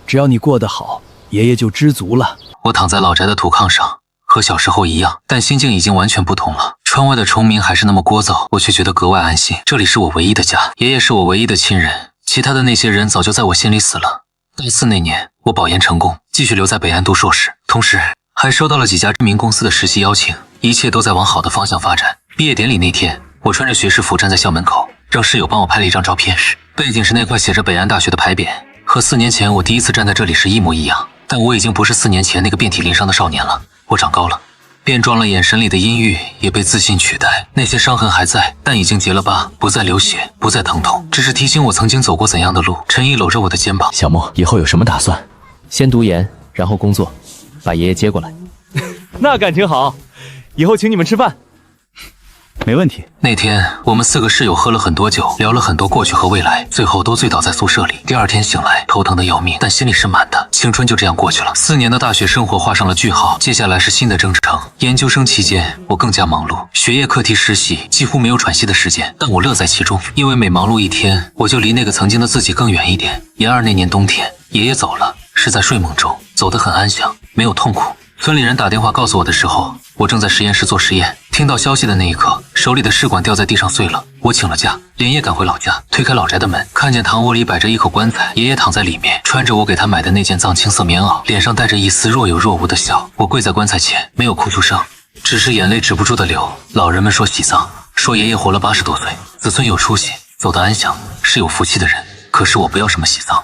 只要你过得好，爷爷就知足了。我躺在老宅的土炕上，和小时候一样，但心境已经完全不同了。窗外的虫鸣还是那么聒噪，我却觉得格外安心。这里是我唯一的家，爷爷是我唯一的亲人，其他的那些人早就在我心里死了。大4那年，我保研成功，继续留在北安读硕士，同时还收到了几家知名公司的实习邀请，一切都在往好的方向发展。毕业典礼那天，我穿着学士服站在校门口，让室友帮我拍了一张照片，背景是那块写着北安大学的牌匾，和4年前我第一次站在这里时一模一样。但我已经不是4年前那个遍体鳞伤的少年了，我长高了，变壮了，眼神里的阴郁也被自信取代。那些伤痕还在，但已经结了疤，不再流血，不再疼痛，只是提醒我曾经走过怎样的路。陈毅搂着我的肩膀：“小莫，以后有什么打算？先读研，然后工作，把爷爷接过来。”那感情好，以后请你们吃饭。没问题。那天我们4个室友喝了很多酒，聊了很多过去和未来，最后都醉倒在宿舍里。第2天醒来，头疼得要命，但心里是满的。青春就这样过去了，4年的大学生活画上了句号，接下来是新的征程。研究生期间，我更加忙碌，学业、课题、实习，几乎没有喘息的时间，但我乐在其中，因为每忙碌一天，我就离那个曾经的自己更远一点。研2那年冬天，爷爷走了，是在睡梦中，走得很安详，没有痛苦。村里人打电话告诉我的时候，我正在实验室做实验。听到消息的那一刻，手里的试管掉在地上碎了。我请了假，连夜赶回老家，推开老宅的门，看见堂屋里摆着一口棺材，爷爷躺在里面，穿着我给他买的那件藏青色棉袄，脸上带着一丝若有若无的笑。我跪在棺材前，没有哭出声，只是眼泪止不住的流。老人们说喜丧，说爷爷活了80多岁，子孙有出息，走得安详，是有福气的人。可是我不要什么喜丧，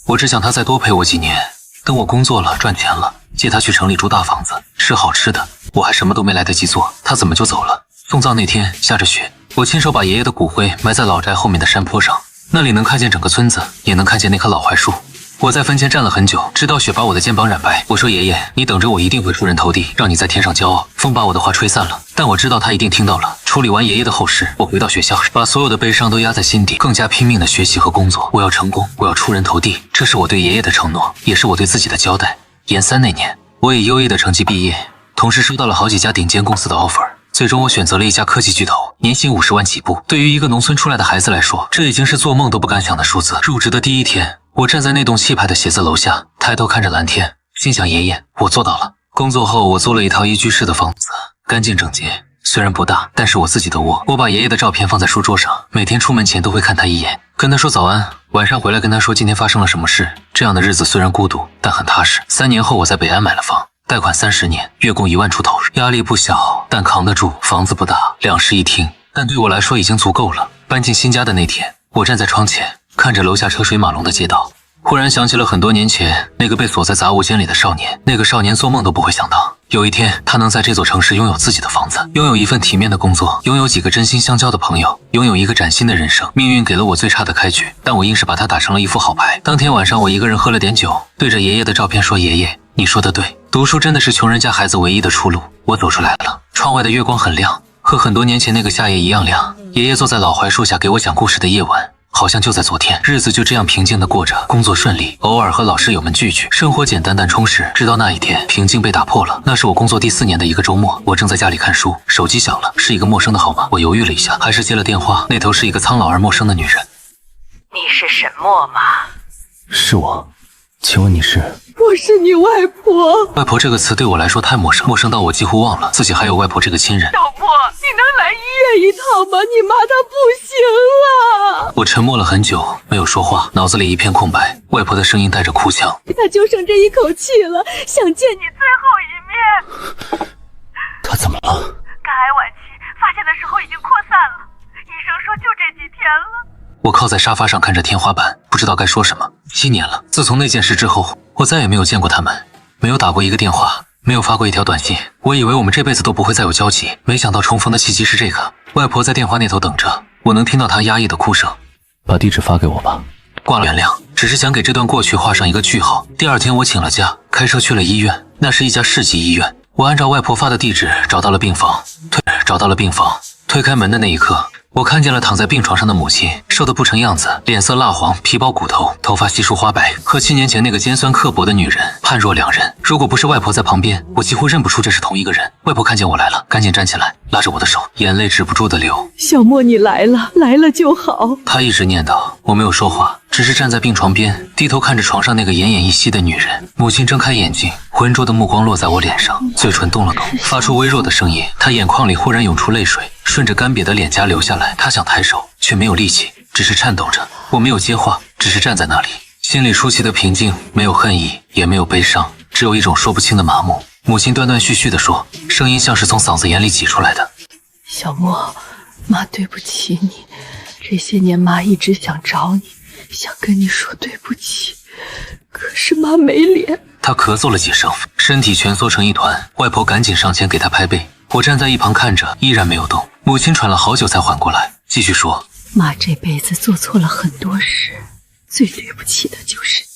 我只想他再多陪我几年，等我工作了，赚钱了，接他去城里住大房子，吃好吃的。我还什么都没来得及做，他怎么就走了？送葬那天下着雪，我亲手把爷爷的骨灰埋在老宅后面的山坡上，那里能看见整个村子，也能看见那棵老槐树。我在坟前站了很久，直到雪把我的肩膀染白。我说爷爷，你等着，我一定会出人头地，让你在天上骄傲。风把我的话吹散了，但我知道他一定听到了。处理完爷爷的后事，我回到学校，把所有的悲伤都压在心底，更加拼命的学习和工作。我要成功，我要出人头地，这是我对爷爷的承诺，也是我对自己的交代。研3那年，我以优异的成绩毕业，同时收到了好几家顶尖公司的 offer。最终我选择了一家科技巨头，年薪50万起步。对于一个农村出来的孩子来说，这已经是做梦都不敢想的数字。入职的第一天，我站在那栋气派的写字楼下，抬头看着蓝天，心想爷爷，我做到了。工作后，我租了一套1居室的房子，干净整洁。虽然不大，但是我自己的窝。我把爷爷的照片放在书桌上，每天出门前都会看他一眼，跟他说早安，晚上回来跟他说今天发生了什么事。这样的日子虽然孤独，但很踏实。3年后，我在北安买了房，贷款30年，月供1万出头，压力不小，但扛得住。房子不大，2室1厅，但对我来说已经足够了。搬进新家的那天，我站在窗前，看着楼下车水马龙的街道，忽然想起了很多年前那个被锁在杂物间里的少年。那个少年做梦都不会想到，有一天他能在这座城市拥有自己的房子，拥有一份体面的工作，拥有几个真心相交的朋友，拥有一个崭新的人生。命运给了我最差的开局，但我硬是把它打成了一副好牌。当天晚上，我一个人喝了点酒，对着爷爷的照片说，爷爷，你说的对，读书真的是穷人家孩子唯一的出路。我走出来了，窗外的月光很亮，和很多年前那个夏夜一样亮。爷爷坐在老槐树下给我讲故事的夜晚，好像就在昨天。日子就这样平静地过着，工作顺利，偶尔和老室友们聚聚，生活简单但充实。直到那一天，平静被打破了。那是我工作第4年的一个周末，我正在家里看书，手机响了，是一个陌生的号码。我犹豫了一下，还是接了电话。那头是一个苍老而陌生的女人。你是沈墨吗？是我，请问你是？我是你外婆。外婆这个词对我来说太陌生，陌生到我几乎忘了自己还有外婆这个亲人。小莫，你能来医院一趟吗？你妈她不行了。我沉默了很久，没有说话，脑子里一片空白。外婆的声音带着哭腔：她就剩这一口气了，想见你最后一面。她怎么了？肝癌晚期，发现的时候已经扩散了，医生说就这几天了。我靠在沙发上看着天花板，不知道该说什么。7年了，自从那件事之后，我再也没有见过他们，没有打过一个电话，没有发过一条短信。我以为我们这辈子都不会再有交集，没想到重逢的契机是这个。外婆在电话那头等着，我能听到她压抑的哭声。把地址发给我吧。挂了原谅，只是想给这段过去画上一个句号。第2天我请了假，开车去了医院，那是一家市级医院。我按照外婆发的地址找到了病房，推开门的那一刻，我看见了躺在病床上的母亲，瘦得不成样子，脸色蜡黄，皮包骨头，头发稀疏花白，和7年前那个尖酸刻薄的女人判若两人。如果不是外婆在旁边，我几乎认不出这是同一个人。外婆看见我来了，赶紧站起来，拉着我的手，眼泪止不住的流。小莫，你来了，来了就好。她一直念叨，我没有说话，只是站在病床边，低头看着床上那个奄奄一息的女人。母亲睁开眼睛，浑浊的目光落在我脸上，嘴唇动了动，发出微弱的声音。她眼眶里忽然涌出泪水，顺着干瘪的脸颊流下来。她想抬手，却没有力气，只是颤抖着。我没有接话，只是站在那里，心里出奇的平静，没有恨意，也没有悲伤，只有一种说不清的麻木。母亲断断续续地说，声音像是从嗓子眼里挤出来的。小莫，妈对不起你，这些年妈一直想找你，想跟你说对不起，可是妈没脸。她咳嗽了几声，身体蜷缩成一团。外婆赶紧上前给她拍背，我站在一旁看着，依然没有动。母亲喘了好久才缓过来，继续说，妈这辈子做错了很多事，最对不起的就是你。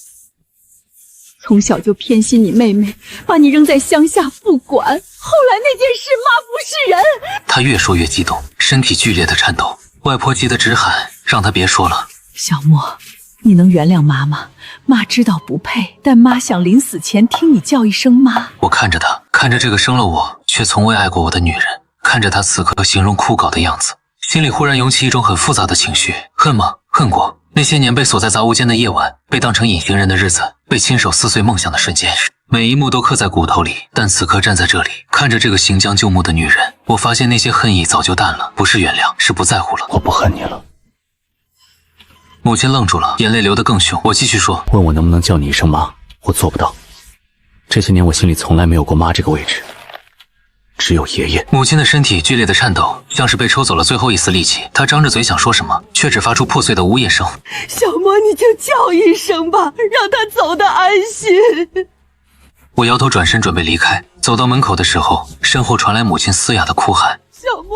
从小就偏心你妹妹，把你扔在乡下不管，后来那件事妈不是人。她越说越激动，身体剧烈的颤抖。外婆急得直喊，让她别说了。小莫，你能原谅妈吗？妈知道不配，但妈想临死前听你叫一声妈。我看着她，看着这个生了我却从未爱过我的女人，看着她此刻形容枯槁的样子，心里忽然涌起一种很复杂的情绪。恨吗？恨过。那些年被锁在杂物间的夜晚，被当成隐形人的日子，被亲手撕碎梦想的瞬间，每一幕都刻在骨头里。但此刻站在这里，看着这个行将就木的女人，我发现那些恨意早就淡了，不是原谅，是不在乎了。我不恨你了。母亲愣住了，眼泪流得更凶。我继续说，问我能不能叫你一声妈，我做不到。这些年我心里从来没有过妈这个位置，只有爷爷。母亲的身体剧烈的颤抖，像是被抽走了最后一丝力气。她张着嘴想说什么，却只发出破碎的呜咽声。小莫，你就叫一声吧，让他走得安心。我摇头转身准备离开，走到门口的时候，身后传来母亲嘶哑的哭喊。小莫，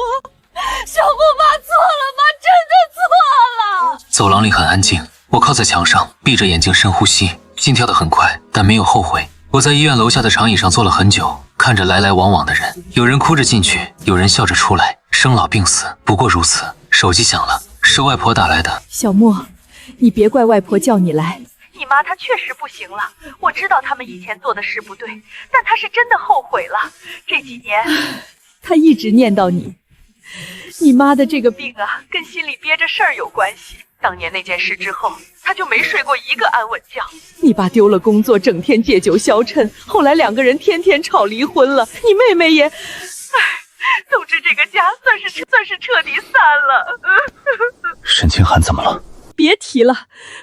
妈错了，妈真的错了。走廊里很安静，我靠在墙上，闭着眼睛深呼吸，心跳得很快，但没有后悔。我在医院楼下的长椅上坐了很久，看着来来往往的人，有人哭着进去，有人笑着出来，生老病死不过如此。手机响了，是外婆打来的。小莫，你别怪外婆叫你来，你妈她确实不行了，我知道他们以前做的事不对，但她是真的后悔了。这几年，她一直念叨你。你妈的这个病啊，跟心里憋着事儿有关系。当年那件事之后，她就没睡过一个安稳觉。你爸丢了工作，整天借酒消沉，后来2个人天天吵离婚了。你妹妹也，总之这个家算是彻底散了。沈清寒怎么了？别提了，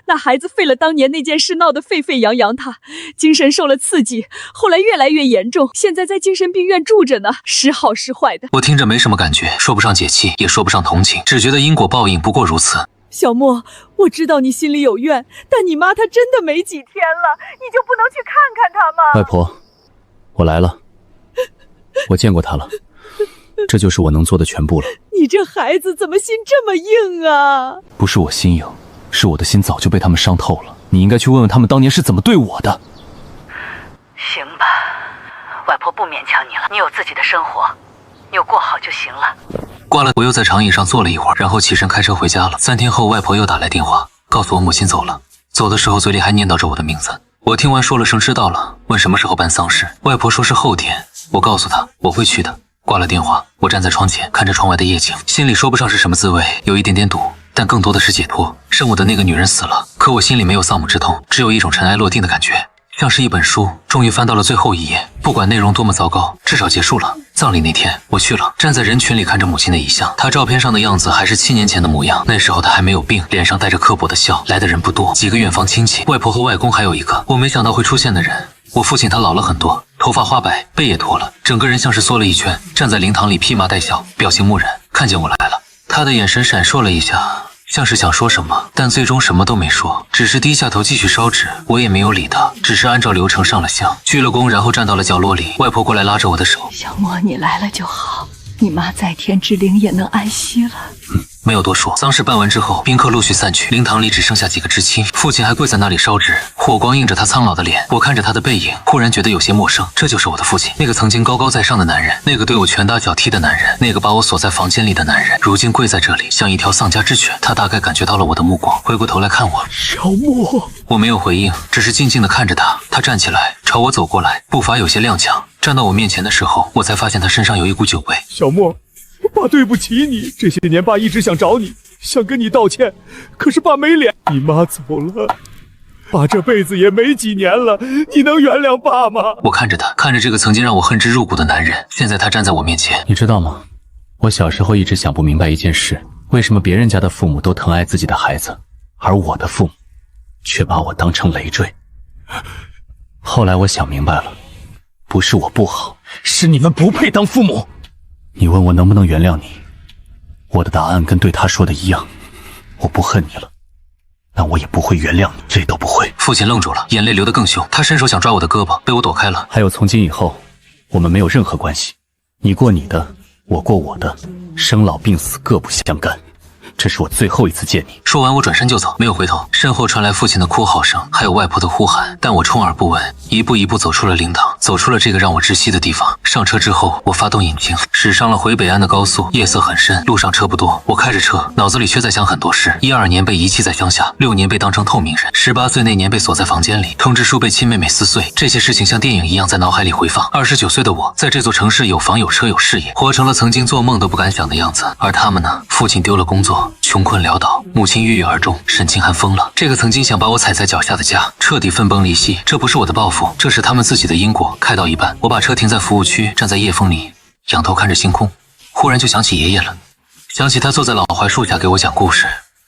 那孩子废了当年那件事闹得沸沸扬扬，他精神受了刺激，后来越来越严重，现在在精神病院住着呢，时好时坏的。我听着没什么感觉，说不上解气，也说不上同情，只觉得因果报应不过如此。小莫，我知道你心里有怨，但你妈她真的没几天了，你就不能去看看她吗？外婆，我来了，我见过她了，这就是我能做的全部了。你这孩子怎么心这么硬啊？不是我心硬，是我的心早就被他们伤透了。你应该去问问他们当年是怎么对我的。行吧，外婆不勉强你了，你有自己的生活，你有过好就行了。挂了，我又在长椅上坐了一会儿，然后起身开车回家了。3天后，外婆又打来电话，告诉我母亲走了。走的时候嘴里还念叨着我的名字。我听完说了声知道了，问什么时候办丧事。外婆说是后天，我告诉她我会去的。挂了电话，我站在窗前看着窗外的夜景，心里说不上是什么滋味，有一点点堵，但更多的是解脱。生我的那个女人死了，可我心里没有丧母之痛，只有一种尘埃落定的感觉，像是一本书终于翻到了最后一页，不管内容多么糟糕，至少结束了。葬礼那天我去了，站在人群里看着母亲的遗像，她照片上的样子还是7年前的模样，那时候她还没有病，脸上带着刻薄的笑。来的人不多，几个远房亲戚，外婆和外公，还有一个我没想到会出现的人。我父亲他老了很多，头发花白，背也驼了，整个人像是缩了一圈，站在灵堂里披麻戴孝，表情木然。看见我来了，他的眼神闪烁了一下，像是想说什么，但最终什么都没说，只是低下头继续烧纸。我也没有理他，只是按照流程上了香，鞠了躬，然后站到了角落里。外婆过来拉着我的手，小莫，你来了就好，你妈在天之灵也能安息了。没有多说。丧事办完之后，宾客陆续散去，灵堂里只剩下几个知青，父亲还跪在那里烧纸，火光映着他苍老的脸。我看着他的背影，忽然觉得有些陌生。这就是我的父亲，那个曾经高高在上的男人，那个对我拳打脚踢的男人，那个把我锁在房间里的男人，如今跪在这里，像一条丧家之犬。他大概感觉到了我的目光，回过头来看我。小莫，我没有回应，只是静静地看着他。他站起来，朝我走过来，步伐有些踉跄。站到我面前的时候，我才发现他身上有一股酒味。小莫，爸对不起你，这些年爸一直想找你，想跟你道歉，可是爸没脸。你妈走了，爸这辈子也没几年了，你能原谅爸吗？我看着他，看着这个曾经让我恨之入骨的男人，现在他站在我面前。你知道吗？我小时候一直想不明白一件事，为什么别人家的父母都疼爱自己的孩子，而我的父母却把我当成累赘。后来我想明白了，不是我不好，是你们不配当父母。你问我能不能原谅你，我的答案跟对他说的一样，我不恨你了，但我也不会原谅你，这都不会。父亲愣住了，眼泪流得更凶，他伸手想抓我的胳膊，被我躲开了。还有从今以后，我们没有任何关系，你过你的，我过我的，生老病死各不相干。这是我最后一次见你。说完，我转身就走，没有回头。身后传来父亲的哭嚎声，还有外婆的呼喊，但我充耳不闻，一步一步走出了灵堂，走出了这个让我窒息的地方。上车之后，我发动引擎，驶上了回北安的高速。夜色很深，路上车不多，我开着车，脑子里却在想很多事。12年被遗弃在乡下，6年被当成透明人，18岁那年被锁在房间里，通知书被亲妹妹撕碎，这些事情像电影一样在脑海里回放。29岁的我，在这座城市有房有车有事业，活成了曾经做梦都不敢想的样子。而他们呢？父亲丢了工作，穷困潦倒，母亲郁郁而终，沈清寒疯了。这个曾经想把我踩在脚下的家，彻底分崩离析。这不是我的报复，这是他们自己的因果。开到一半，我把车停在服务区，站在夜风里，仰头看着星空，忽然就想起爷爷了，想起他坐在老槐树下给我讲故事，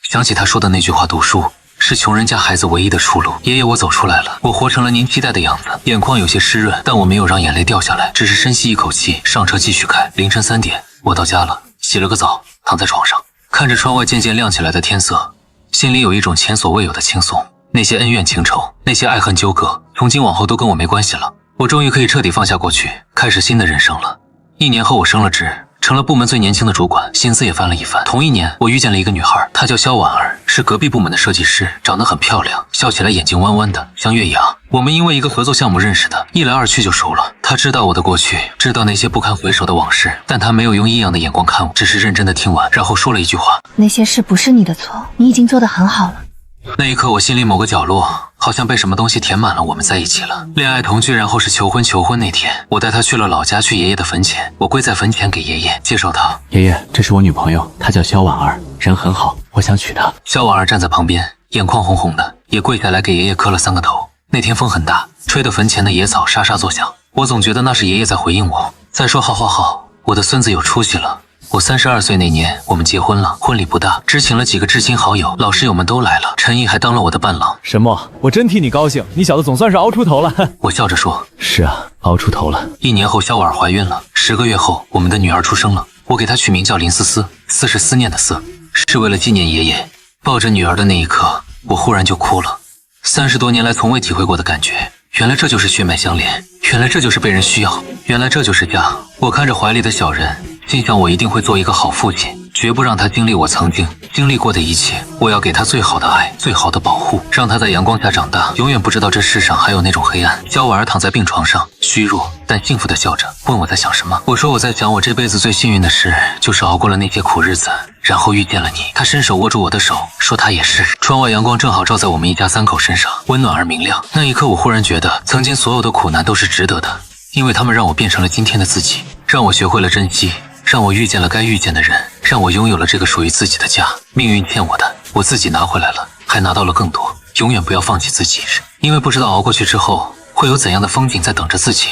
想起他说的那句话：读书是穷人家孩子唯一的出路。爷爷，我走出来了，我活成了您期待的样子。眼眶有些湿润，但我没有让眼泪掉下来，只是深吸一口气，上车继续开。凌晨3点，我到家了，洗了个澡，躺在床上，看着窗外渐渐亮起来的天色，心里有一种前所未有的轻松。那些恩怨情仇，那些爱恨纠葛，从今往后都跟我没关系了。我终于可以彻底放下过去，开始新的人生了。1年后，我升了职，成了部门最年轻的主管，薪资也翻了一番。同一年，我遇见了一个女孩，她叫萧婉儿，是隔壁部门的设计师，长得很漂亮，笑起来眼睛弯弯的，像月牙。我们因为一个合作项目认识的，一来二去就熟了。她知道我的过去，知道那些不堪回首的往事，但她没有用异样的眼光看我，只是认真的听完，然后说了一句话：那些事不是你的错，你已经做得很好了。那一刻，我心里某个角落好像被什么东西填满了，我们在一起了。恋爱同居，然后是求婚那天，我带她去了老家，去爷爷的坟前。我跪在坟前给爷爷介绍她。爷爷，这是我女朋友，她叫萧婉儿，人很好，我想娶她。萧婉儿站在旁边，眼眶红红的，也跪下来给爷爷磕了3个头。那天风很大，吹得坟前的野草沙沙作响。我总觉得那是爷爷在回应我，在说好，我的孙子有出息了。我32岁那年，我们结婚了，婚礼不大，只请了几个至亲好友，老师友们都来了，陈毅还当了我的伴郎。沈墨，我真替你高兴，你小子总算是熬出头了。我笑着说：“是啊，熬出头了。”1年后，萧婉儿怀孕了，10个月后，我们的女儿出生了。我给她取名叫林思思，思是思念的思，是为了纪念爷爷。抱着女儿的那一刻，我忽然就哭了。30多年来从未体会过的感觉，原来这就是血脉相连，原来这就是被人需要，原来这就是家。我看着怀里的小人，心想我一定会做一个好父亲，绝不让他经历我曾经经历过的一切。我要给他最好的爱，最好的保护，让他在阳光下长大，永远不知道这世上还有那种黑暗。萧婉儿躺在病床上，虚弱但幸福地笑着，问我在想什么。我说我在想，我这辈子最幸运的事就是熬过了那些苦日子，然后遇见了你。他伸手握住我的手，说他也是。窗外阳光正好照在我们一家3口身上，温暖而明亮。那一刻我忽然觉得，曾经所有的苦难都是值得的，因为他们让我变成了今天的自己，让我学会了珍惜，让我遇见了该遇见的人，让我拥有了这个属于自己的家。命运欠我的，我自己拿回来了，还拿到了更多。永远不要放弃自己，因为不知道熬过去之后会有怎样的风景在等着自己。